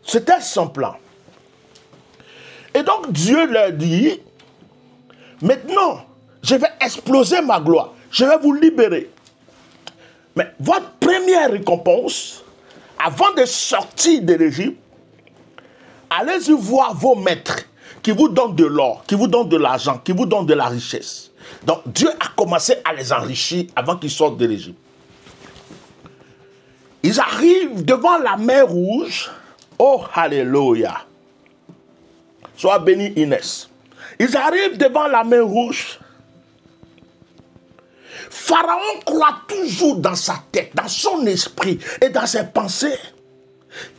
C'était son plan. Et donc Dieu leur dit, maintenant, je vais exploser ma gloire, je vais vous libérer. Mais votre première récompense, avant de sortir de l'Égypte, allez-y voir vos maîtres qui vous donnent de l'or, qui vous donnent de l'argent, qui vous donnent de la richesse. Donc Dieu a commencé à les enrichir avant qu'ils sortent de l'Égypte. Ils arrivent devant la mer Rouge. Oh, alléluia. Sois béni, Inès. Ils arrivent devant la mer Rouge. Pharaon croit toujours dans sa tête, dans son esprit et dans ses pensées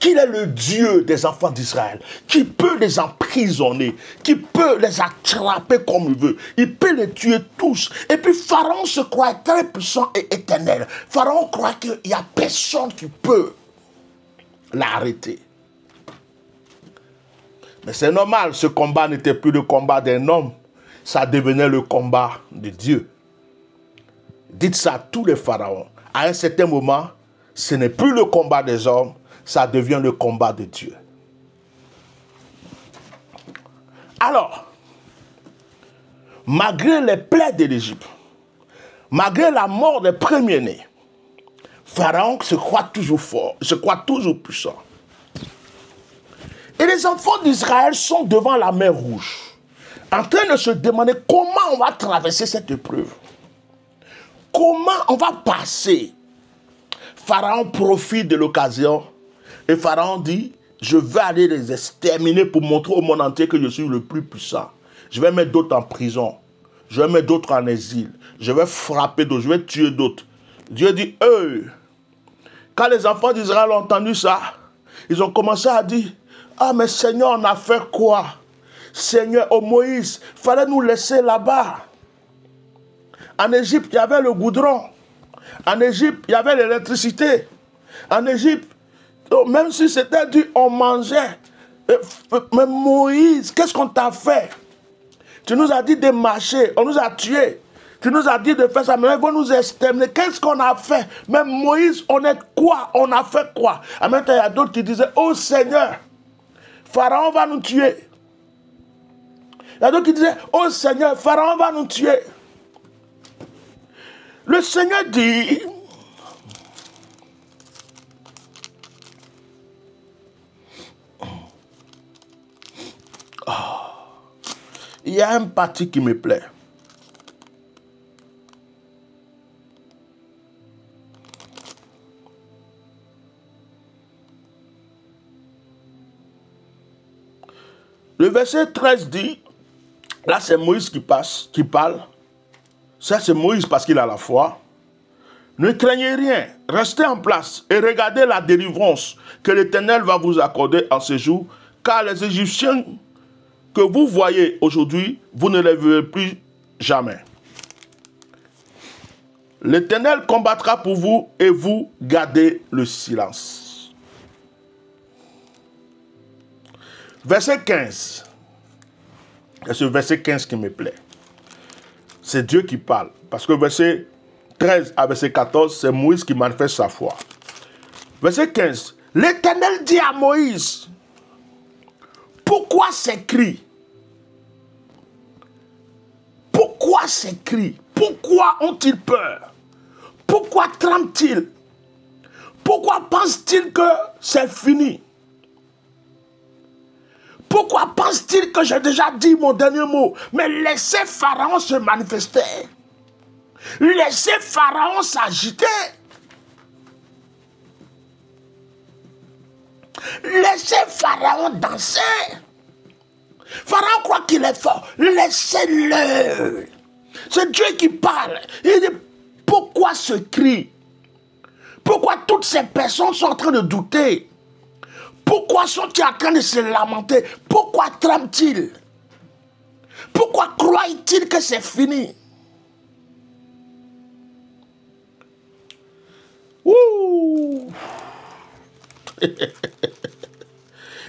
qu'il est le Dieu des enfants d'Israël, qui peut les emprisonner, qui peut les attraper comme il veut. Il peut les tuer tous. Et puis Pharaon se croit très puissant et éternel. Pharaon croit qu'il n'y a personne qui peut l'arrêter. Mais c'est normal, ce combat n'était plus le combat d'un homme, ça devenait le combat de Dieu. Dites ça à tous les pharaons. À un certain moment, ce n'est plus le combat des hommes, ça devient le combat de Dieu. Alors, malgré les plaies de l'Égypte, malgré la mort des premiers-nés, Pharaon se croit toujours fort, se croit toujours puissant. Et les enfants d'Israël sont devant la mer Rouge, en train de se demander comment on va traverser cette épreuve. Comment on va passer? Pharaon profite de l'occasion et Pharaon dit, je vais aller les exterminer pour montrer au monde entier que je suis le plus puissant. Je vais mettre d'autres en prison. Je vais mettre d'autres en exil. Je vais frapper d'autres. Je vais tuer d'autres. Dieu dit, quand les enfants d'Israël ont entendu ça, ils ont commencé à dire, ah mais Seigneur, on a fait quoi? Seigneur, oh Moïse, il fallait nous laisser là-bas. En Égypte, il y avait le goudron. En Égypte, il y avait l'électricité. En Égypte, même si c'était dur, on mangeait. Mais Moïse, qu'est-ce qu'on t'a fait? Tu nous as dit de marcher, on nous a tués. Tu nous as dit de faire ça, mais ils vont nous exterminer. Qu'est-ce qu'on a fait? Mais Moïse, on est quoi? On a fait quoi? En même temps, il y a d'autres qui disaient, oh Seigneur, Pharaon va nous tuer. Il y a d'autres qui disaient, oh Seigneur, Pharaon va nous tuer. Le Seigneur dit, il y a un parti qui me plaît. Le verset 13 dit, là c'est Moïse qui parle. Ça c'est Moïse parce qu'il a la foi. Ne craignez rien, restez en place et regardez la délivrance que l'Éternel va vous accorder en ce jour, car les Égyptiens que vous voyez aujourd'hui, vous ne les verrez plus jamais. L'Éternel combattra pour vous et vous gardez le silence. Verset 15. C'est ce verset 15 qui me plaît. C'est Dieu qui parle. Parce que verset 13 à verset 14, c'est Moïse qui manifeste sa foi. Verset 15. L'Éternel dit à Moïse, pourquoi ces cris? Pourquoi ces cris? Pourquoi ont-ils peur? Pourquoi tremble-t-il? Pourquoi pense-t-il que c'est fini? Pourquoi pense-t-il que j'ai déjà dit mon dernier mot? Mais laissez Pharaon se manifester. Laissez Pharaon s'agiter. Laissez Pharaon danser. Pharaon croit qu'il est fort. Laissez-le. C'est Dieu qui parle. Il dit, pourquoi ce cri? Pourquoi toutes ces personnes sont en train de douter? Pourquoi sont-ils en train de se lamenter? Pourquoi tremblent-ils? Pourquoi croient-ils que c'est fini? Ouh!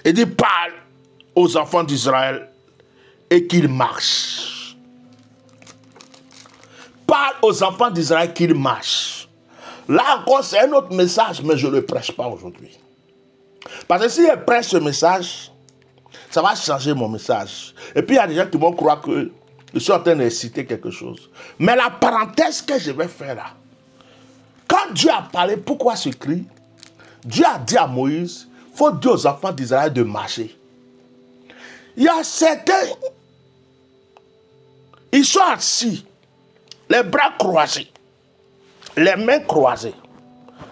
Il dit, parle aux enfants d'Israël et qu'ils marchent. Parle aux enfants d'Israël qu'ils marchent. Là encore, c'est un autre message, mais je ne le prêche pas aujourd'hui. Parce que si je prêche ce message, ça va changer mon message. Et puis il y a des gens qui vont croire que je suis en train de citer quelque chose. Mais la parenthèse que je vais faire là, quand Dieu a parlé, pourquoi ce cri? Dieu a dit à Moïse, il faut dire aux enfants d'Israël de marcher. Il y a certains, ils sont assis, les bras croisés, les mains croisées,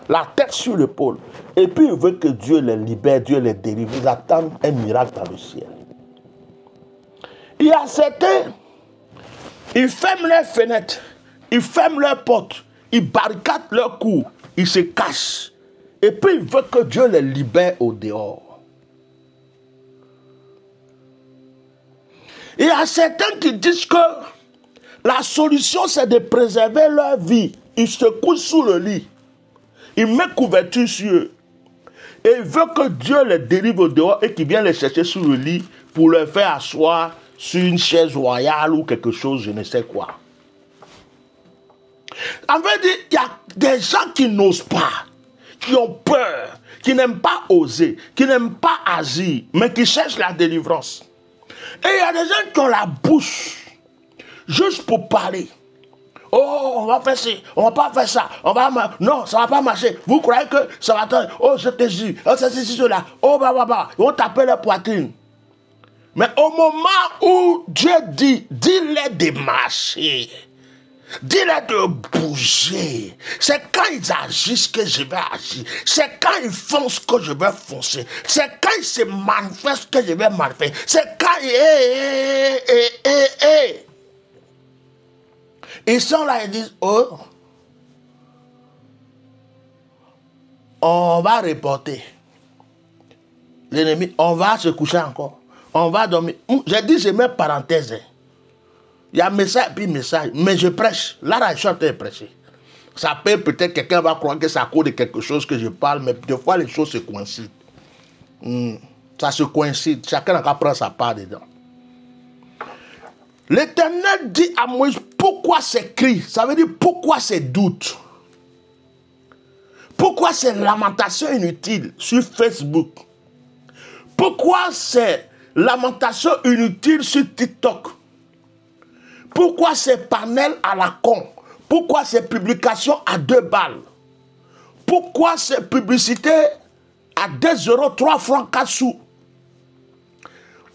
la tête sur l'épaule. Et puis, il veut que Dieu les libère, Dieu les délivre. Ils attendent un miracle dans le ciel. Il y a certains, ils ferment leurs fenêtres, ils ferment leurs portes, ils barricadent leurs cou, ils se cachent. Et puis, il veut que Dieu les libère au dehors. Il y a certains qui disent que la solution, c'est de préserver leur vie. Ils se couchent sous le lit. Ils mettent couverture sur eux. Et il veut que Dieu les délivre au dehors et qu'il vienne les chercher sous le lit pour les faire asseoir sur une chaise royale ou quelque chose, je ne sais quoi. En fait, il y a des gens qui n'osent pas, qui ont peur, qui n'aiment pas oser, qui n'aiment pas agir, mais qui cherchent la délivrance. Et il y a des gens qui ont la bouche juste pour parler. Oh, on va faire ci, on va pas faire ça, non, ça va pas marcher. Vous croyez que ça va attendre? Oh, je te jure, oh, c'est ceci, cela, oh, ils vont taper la poitrine. Mais au moment où Dieu dit, dis-les de marcher, dis-les de bouger, c'est quand ils agissent que je vais agir, c'est quand ils foncent que je vais foncer, c'est quand ils se manifestent que je vais manifester, c'est quand ils sont là et disent, oh, on va reporter. L'ennemi, on va se coucher encore. On va dormir. J'ai dit, je mets parenthèse. Il y a message puis message. Mais je prêche. Là, je suis en train de prêcher. Ça peut-être quelqu'un va croire que c'est à cause de quelque chose que je parle, mais des fois, les choses se coïncident. Ça se coïncide. Chacun n'a qu'à prendre sa part dedans. L'Éternel dit à Moïse, pourquoi ces cris? Ça veut dire pourquoi ces doutes? Pourquoi ces lamentations inutiles sur Facebook? Pourquoi ces lamentations inutiles sur TikTok? Pourquoi ces panels à la con? Pourquoi ces publications à 2 balles? Pourquoi ces publicités à 2 euros, 3 francs, 4 sous?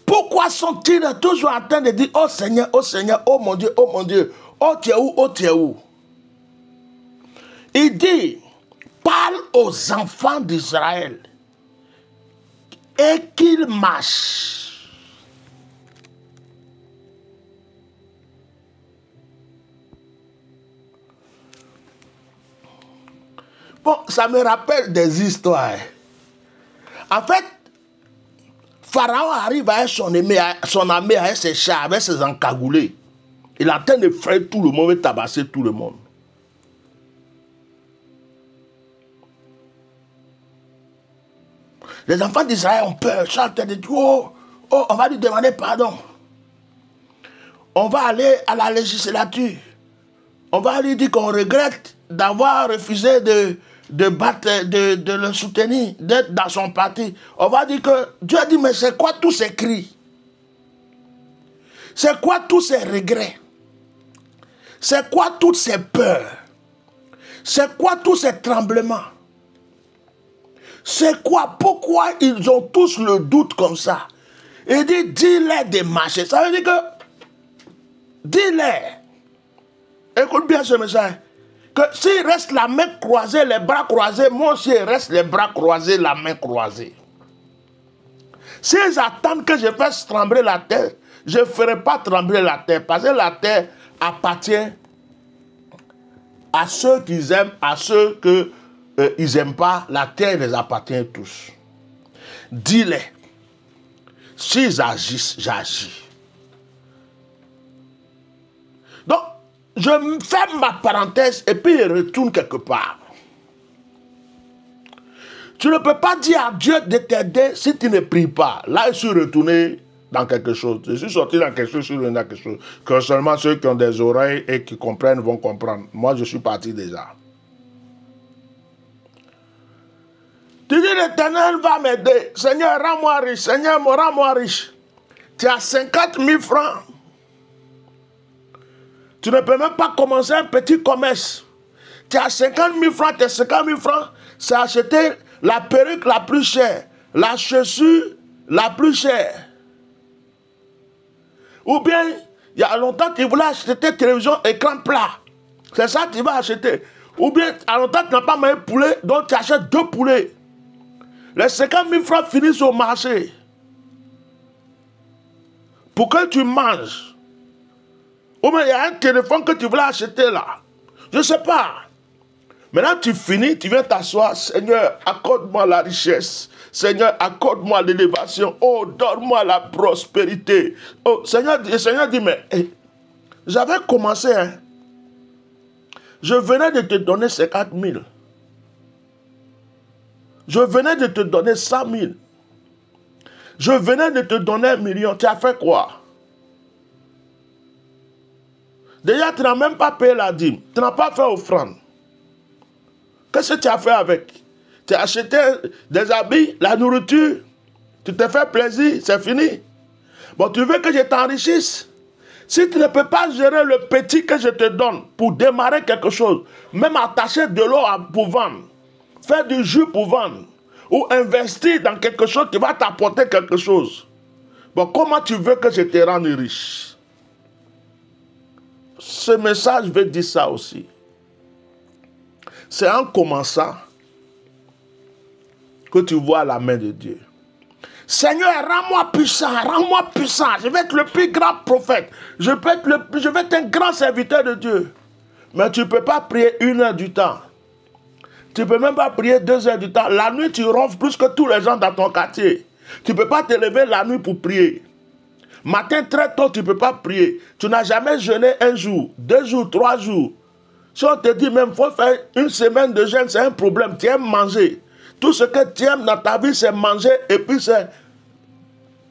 Pourquoi sont-ils toujours en train de dire, oh Seigneur, oh mon Dieu, oh tu es où, oh tu es où? Il dit, parle aux enfants d'Israël et qu'ils marchent. Bon, ça me rappelle des histoires. En fait, Pharaon arrive avec son armée, avec ses chars, avec ses encagoulés. Il est en train de faire tout le monde, de tabasser tout le monde. Les enfants d'Israël ont peur. Ils sont en train de dire, oh, on va lui demander pardon. On va aller à la législature. On va lui dire qu'on regrette d'avoir refusé de le soutenir, d'être dans son parti. On va dire que Dieu a dit, mais c'est quoi tous ces cris? C'est quoi tous ces regrets? C'est quoi toutes ces peurs? C'est quoi tous ces tremblements? C'est quoi? Pourquoi ils ont tous le doute comme ça? Il dit, dis-les de marcher. Ça veut dire que, dis-les. Écoute bien ce message. Que s'il reste la main croisée, les bras croisés, moi aussi, il reste les bras croisés, la main croisée. S'ils attendent que je fasse trembler la terre, je ne ferai pas trembler la terre. Parce que la terre appartient à ceux qu'ils aiment, à ceux qu'ils n'aiment pas. La terre les appartient tous. Dis-les. S'ils agissent, j'agis. Donc, je ferme ma parenthèse et puis je retourne quelque part. Tu ne peux pas dire à Dieu de t'aider si tu ne pries pas. Là, je suis retourné dans quelque chose. Je suis sorti dans quelque chose, je suis revenu dans quelque chose. Que seulement ceux qui ont des oreilles et qui comprennent vont comprendre. Moi, je suis parti déjà. Tu dis, l'Éternel va m'aider. Seigneur, rends-moi riche. Seigneur, rends-moi riche. Tu as 50 000 francs. Tu ne peux même pas commencer un petit commerce. Tu as 50 000 francs, tes 50 000 francs, c'est acheter la perruque la plus chère, la chaussure la plus chère. Ou bien, il y a longtemps, tu voulais acheter télévision écran plat. C'est ça que tu vas acheter. Ou bien, à longtemps, tu n'as pas mangé poulet, donc tu achètes 2 poulets. Les 50 000 francs finissent au marché. Pour que tu manges. Ou bien, il y a un téléphone que tu voulais acheter là. Je ne sais pas. Maintenant, tu finis, tu viens t'asseoir. Seigneur, accorde-moi la richesse. Seigneur, accorde-moi l'élévation. Oh, donne-moi la prospérité. Oh, le Seigneur dit, mais j'avais commencé. Hein. Je venais de te donner 50 000. Je venais de te donner 100 000. Je venais de te donner 1 million. Tu as fait quoi? Déjà, tu n'as même pas payé la dîme. Tu n'as pas fait offrande. Qu'est-ce que tu as fait avec? Tu as acheté des habits, la nourriture. Tu t'es fait plaisir, c'est fini. Bon, tu veux que je t'enrichisse? Si tu ne peux pas gérer le petit que je te donne pour démarrer quelque chose, même attacher de l'eau pour vendre, faire du jus pour vendre, ou investir dans quelque chose qui va t'apporter quelque chose. Bon, comment tu veux que je te rende riche? Ce message veut dire ça aussi. C'est en commençant que tu vois la main de Dieu. Seigneur, rends-moi puissant, rends-moi puissant. Je vais être le plus grand prophète. Je vais être un grand serviteur de Dieu. Mais tu ne peux pas prier 1 heure du temps. Tu ne peux même pas prier 2 heures du temps. La nuit, tu ronfles plus que tous les gens dans ton quartier. Tu ne peux pas te lever la nuit pour prier. Matin très tôt, tu ne peux pas prier. Tu n'as jamais jeûné 1 jour, 2 jours, 3 jours. Si on te dit même, il faut faire 1 semaine de jeûne, c'est un problème. Tu aimes manger. Tout ce que tu aimes dans ta vie, c'est manger. Et puis, c'est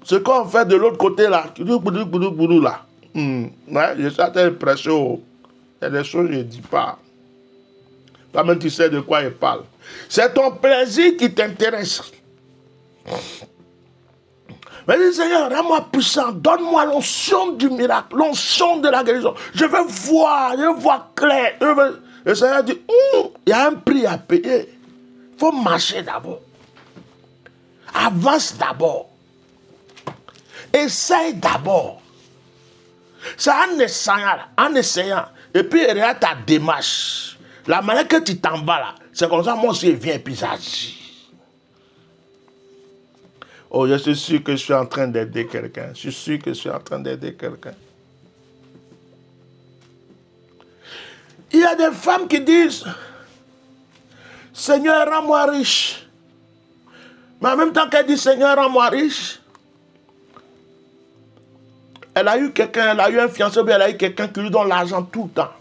ce qu'on fait de l'autre côté là. Là. Ouais, j'ai cette impression. Il y a des choses que je ne dis pas. Toi-même, tu sais de quoi il parle. C'est ton plaisir qui t'intéresse. Mais dis, Seigneur, rends-moi puissant, donne-moi l'onction du miracle, l'onction de la guérison. Je veux voir clair. Le Seigneur dit, il y a un prix à payer. Il faut marcher d'abord. Avance d'abord. Essaye d'abord. C'est en essayant. Et puis, regarde ta démarche. La manière que tu t'en vas là, c'est comme ça, moi aussi, je viens et puis j'agis. Oh, je suis sûr que je suis en train d'aider quelqu'un. Je suis sûr que je suis en train d'aider quelqu'un. Il y a des femmes qui disent, Seigneur, rends-moi riche. Mais en même temps qu'elle dit, Seigneur, rends-moi riche, elle a eu quelqu'un, elle a eu un fiancé, elle a eu quelqu'un qui lui donne l'argent tout le temps.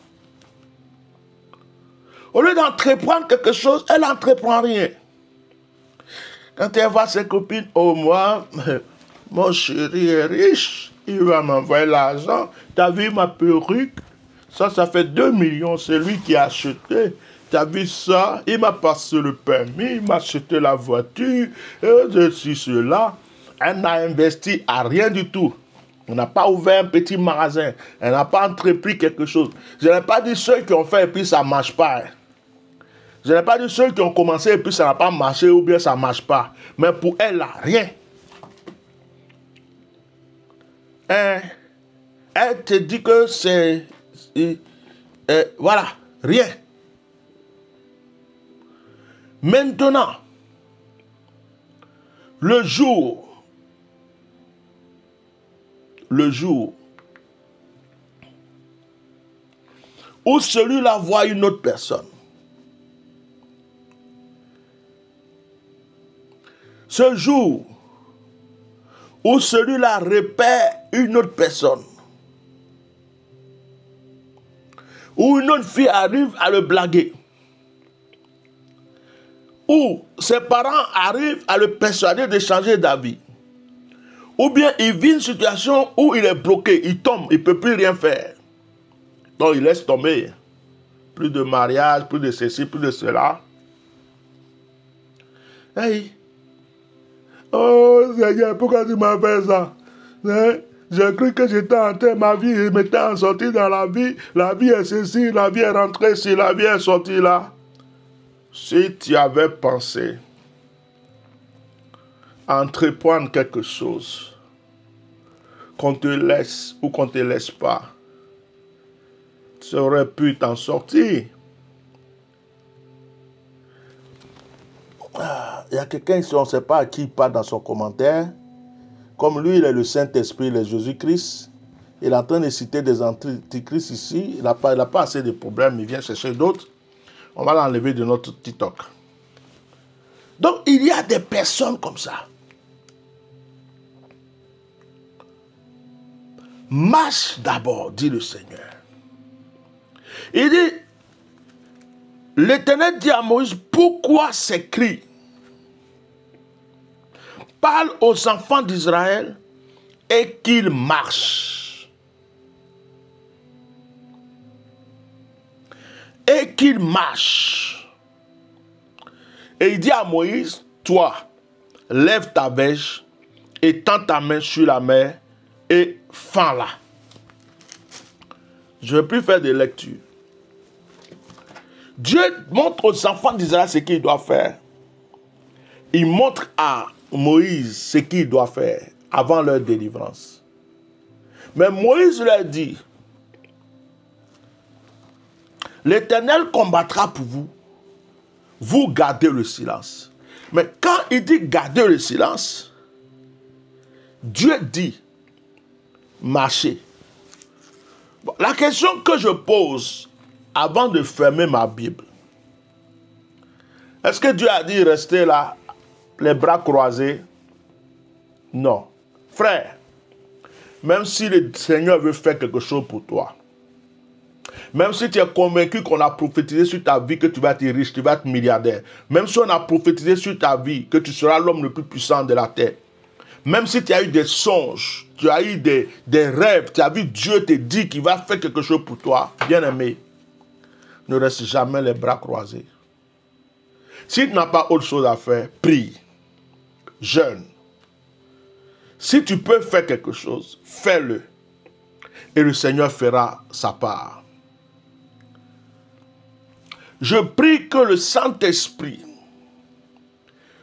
Au lieu d'entreprendre quelque chose, elle n'entreprend rien. Quand elle voit ses copines, oh moi, mon chéri est riche, il va m'envoyer l'argent. Tu as vu ma perruque? Ça fait 2 millions, c'est lui qui a acheté. Tu as vu ça? Il m'a passé le permis, il m'a acheté la voiture, cela. Elle n'a investi à rien du tout. On n'a pas ouvert un petit magasin. Elle n'a pas entrepris quelque chose. Je n'ai pas dit ceux qui ont fait et puis ça ne marche pas. Hein. Je n'ai pas dit ceux qui ont commencé et puis ça n'a pas marché ou bien ça ne marche pas. Mais pour elle, là, rien. Elle te dit que c'est... voilà, rien. Maintenant, le jour où celui-là voit une autre personne, ce jour où celui-là repère une autre personne, où une autre fille arrive à le blaguer, où ses parents arrivent à le persuader de changer d'avis, ou bien il vit une situation où il est bloqué, il tombe, il ne peut plus rien faire. Donc il laisse tomber. Plus de mariage, plus de ceci, plus de cela. Hey. Oh Seigneur, pourquoi tu m'as fait ça? Hein? J'ai cru que j'étais en train, ma vie, je m'étais en sorti dans la vie est ceci, la vie est rentrée ici, la vie est sortie là. Si tu avais pensé à entreprendre quelque chose, qu'on te laisse ou qu'on ne te laisse pas, tu aurais pu t'en sortir. Il y a quelqu'un ici, on ne sait pas à qui il parle dans son commentaire. Comme lui, il est le Saint-Esprit, il est Jésus-Christ. Il est en train de citer des antichrist ici. Il n'a pas assez de problèmes, il vient chercher d'autres. On va l'enlever de notre TikTok. Donc, il y a des personnes comme ça. Marche d'abord, dit le Seigneur. Il dit, l'Éternel dit à Moïse, pourquoi ces cris? Parle aux enfants d'Israël et qu'ils marchent. Et qu'ils marchent. Et il dit à Moïse, toi, lève ta bêche et tends ta main sur la mer et fends-la. Je ne vais plus faire de lecture. Dieu montre aux enfants d'Israël ce qu'ils doivent faire. Il montre à Moïse ce qu'il doit faire avant leur délivrance. Mais Moïse leur dit, l'Éternel combattra pour vous. Vous gardez le silence. Mais quand il dit garder le silence, Dieu dit marchez. Bon, la question que je pose avant de fermer ma Bible, est-ce que Dieu a dit rester là, les bras croisés? Non. Frère, même si le Seigneur veut faire quelque chose pour toi, même si tu es convaincu qu'on a prophétisé sur ta vie que tu vas être riche, tu vas être milliardaire, même si on a prophétisé sur ta vie que tu seras l'homme le plus puissant de la terre, même si tu as eu des songes, tu as eu des rêves, tu as vu Dieu te dire qu'il va faire quelque chose pour toi, bien-aimé, ne reste jamais les bras croisés. Si tu n'as pas autre chose à faire, prie, jeûne. Si tu peux faire quelque chose, fais-le. Et le Seigneur fera sa part. Je prie que le Saint-Esprit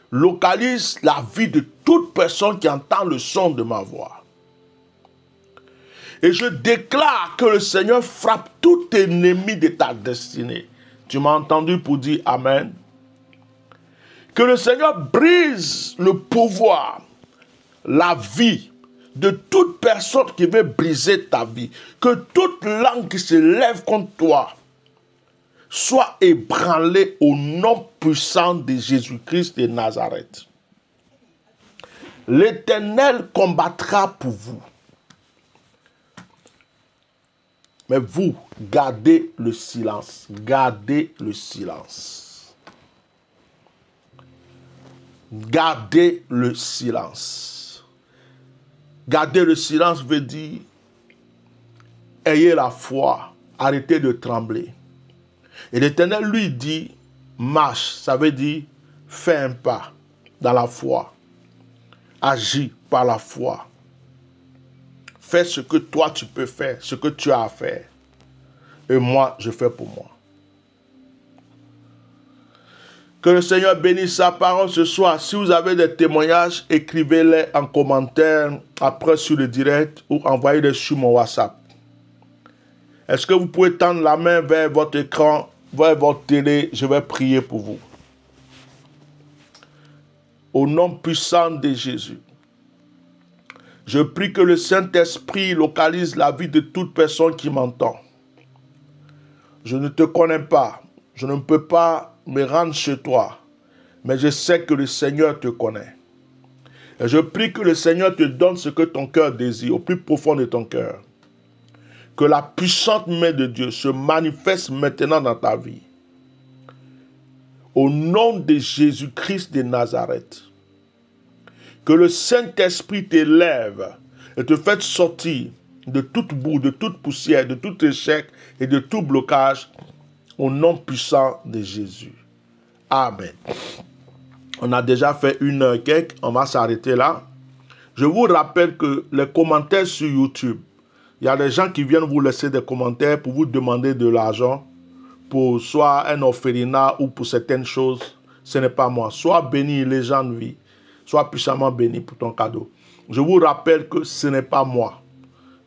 localise la vie de toute personne qui entend le son de ma voix. Et je déclare que le Seigneur frappe tout ennemi de ta destinée. Tu m'as entendu pour dire Amen. Que le Seigneur brise le pouvoir, la vie de toute personne qui veut briser ta vie. Que toute langue qui se lève contre toi soit ébranlée au nom puissant de Jésus-Christ de Nazareth. L'Éternel combattra pour vous. Mais vous, gardez le silence. Gardez le silence. Gardez le silence. Garder le silence veut dire ayez la foi, arrêtez de trembler. Et l'Éternel lui dit marche, ça veut dire fais un pas dans la foi. Agis par la foi. Fais ce que toi tu peux faire, ce que tu as à faire. Et moi, je fais pour moi. Que le Seigneur bénisse sa parole ce soir. Si vous avez des témoignages, écrivez-les en commentaire après sur le direct ou envoyez-les sur mon WhatsApp. Est-ce que vous pouvez tendre la main vers votre écran, vers votre télé? Je vais prier pour vous. Au nom puissant de Jésus, je prie que le Saint-Esprit localise la vie de toute personne qui m'entend. Je ne te connais pas. Je ne peux pas me rendre chez toi. Mais je sais que le Seigneur te connaît. Et je prie que le Seigneur te donne ce que ton cœur désire, au plus profond de ton cœur. Que la puissante main de Dieu se manifeste maintenant dans ta vie. Au nom de Jésus-Christ de Nazareth. Que le Saint-Esprit t'élève et te fasse sortir de toute boue, de toute poussière, de tout échec et de tout blocage. Au nom puissant de Jésus. Amen. On a déjà fait 1 heure quelques, on va s'arrêter là. Je vous rappelle que les commentaires sur YouTube, il y a des gens qui viennent vous laisser des commentaires pour vous demander de l'argent pour soit un orphelinat ou pour certaines choses. Ce n'est pas moi. Sois béni, les gens de vie. Sois puissamment béni pour ton cadeau. Je vous rappelle que ce n'est pas moi.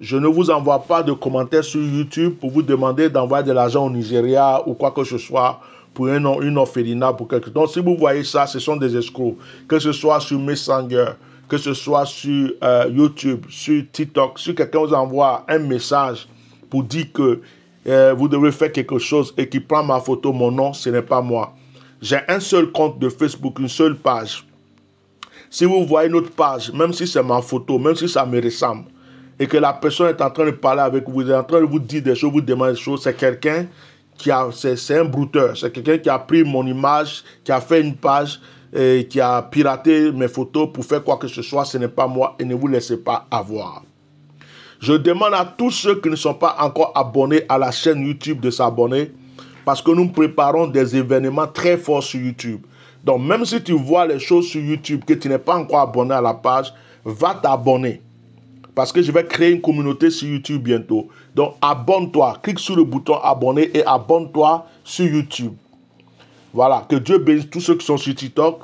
Je ne vous envoie pas de commentaires sur YouTube pour vous demander d'envoyer de l'argent au Nigeria ou quoi que ce soit pour une orphelinat, pour quelque chose. Donc, si vous voyez ça, ce sont des escrocs. Que ce soit sur Messenger, que ce soit sur YouTube, sur TikTok, si quelqu'un vous envoie un message pour dire que vous devez faire quelque chose et qu'il prend ma photo, mon nom, ce n'est pas moi. J'ai un seul compte de Facebook, une seule page. Si vous voyez une autre page, même si c'est ma photo, même si ça me ressemble, et que la personne est en train de parler avec vous, est en train de vous dire des choses, vous demander des choses, c'est quelqu'un qui a, c'est un brouteur, c'est quelqu'un qui a pris mon image, qui a fait une page, et qui a piraté mes photos pour faire quoi que ce soit, ce n'est pas moi, et ne vous laissez pas avoir. Je demande à tous ceux qui ne sont pas encore abonnés à la chaîne YouTube de s'abonner, parce que nous préparons des événements très forts sur YouTube. Donc même si tu vois les choses sur YouTube, que tu n'es pas encore abonné à la page, va t'abonner. Parce que je vais créer une communauté sur YouTube bientôt. Donc, abonne-toi. Clique sur le bouton abonner et abonne-toi sur YouTube. Voilà. Que Dieu bénisse tous ceux qui sont sur TikTok.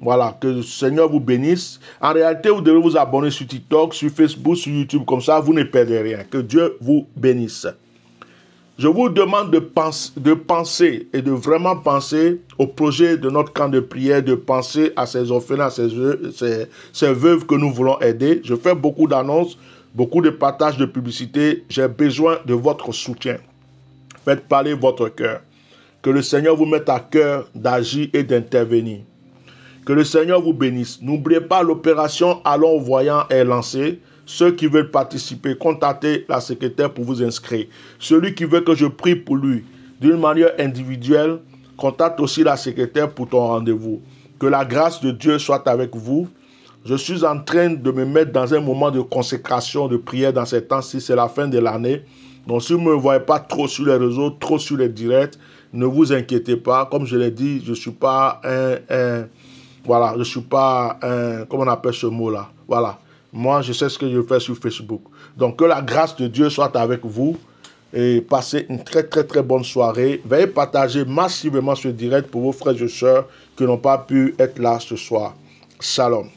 Voilà. Que le Seigneur vous bénisse. En réalité, vous devez vous abonner sur TikTok, sur Facebook, sur YouTube. Comme ça, vous ne perdez rien. Que Dieu vous bénisse. Je vous demande de penser et de vraiment penser au projet de notre camp de prière, de penser à ces orphelins, ces veuves que nous voulons aider. Je fais beaucoup d'annonces, beaucoup de partages de publicité. J'ai besoin de votre soutien. Faites parler votre cœur. Que le Seigneur vous mette à cœur d'agir et d'intervenir. Que le Seigneur vous bénisse. N'oubliez pas, l'opération Allons au voyant est lancée. Ceux qui veulent participer, contactez la secrétaire pour vous inscrire. Celui qui veut que je prie pour lui d'une manière individuelle, contacte aussi la secrétaire pour ton rendez-vous. Que la grâce de Dieu soit avec vous. Je suis en train de me mettre dans un moment de consécration, de prière dans ces temps-ci. C'est la fin de l'année. Donc si vous ne me voyez pas trop sur les réseaux, trop sur les directs, ne vous inquiétez pas. Comme je l'ai dit, je ne suis pas voilà, je ne suis pas un... Comment on appelle ce mot-là? Voilà. Moi, je sais ce que je fais sur Facebook. Donc, que la grâce de Dieu soit avec vous et passez une très, très, très bonne soirée. Veuillez partager massivement ce direct pour vos frères et sœurs qui n'ont pas pu être là ce soir. Shalom.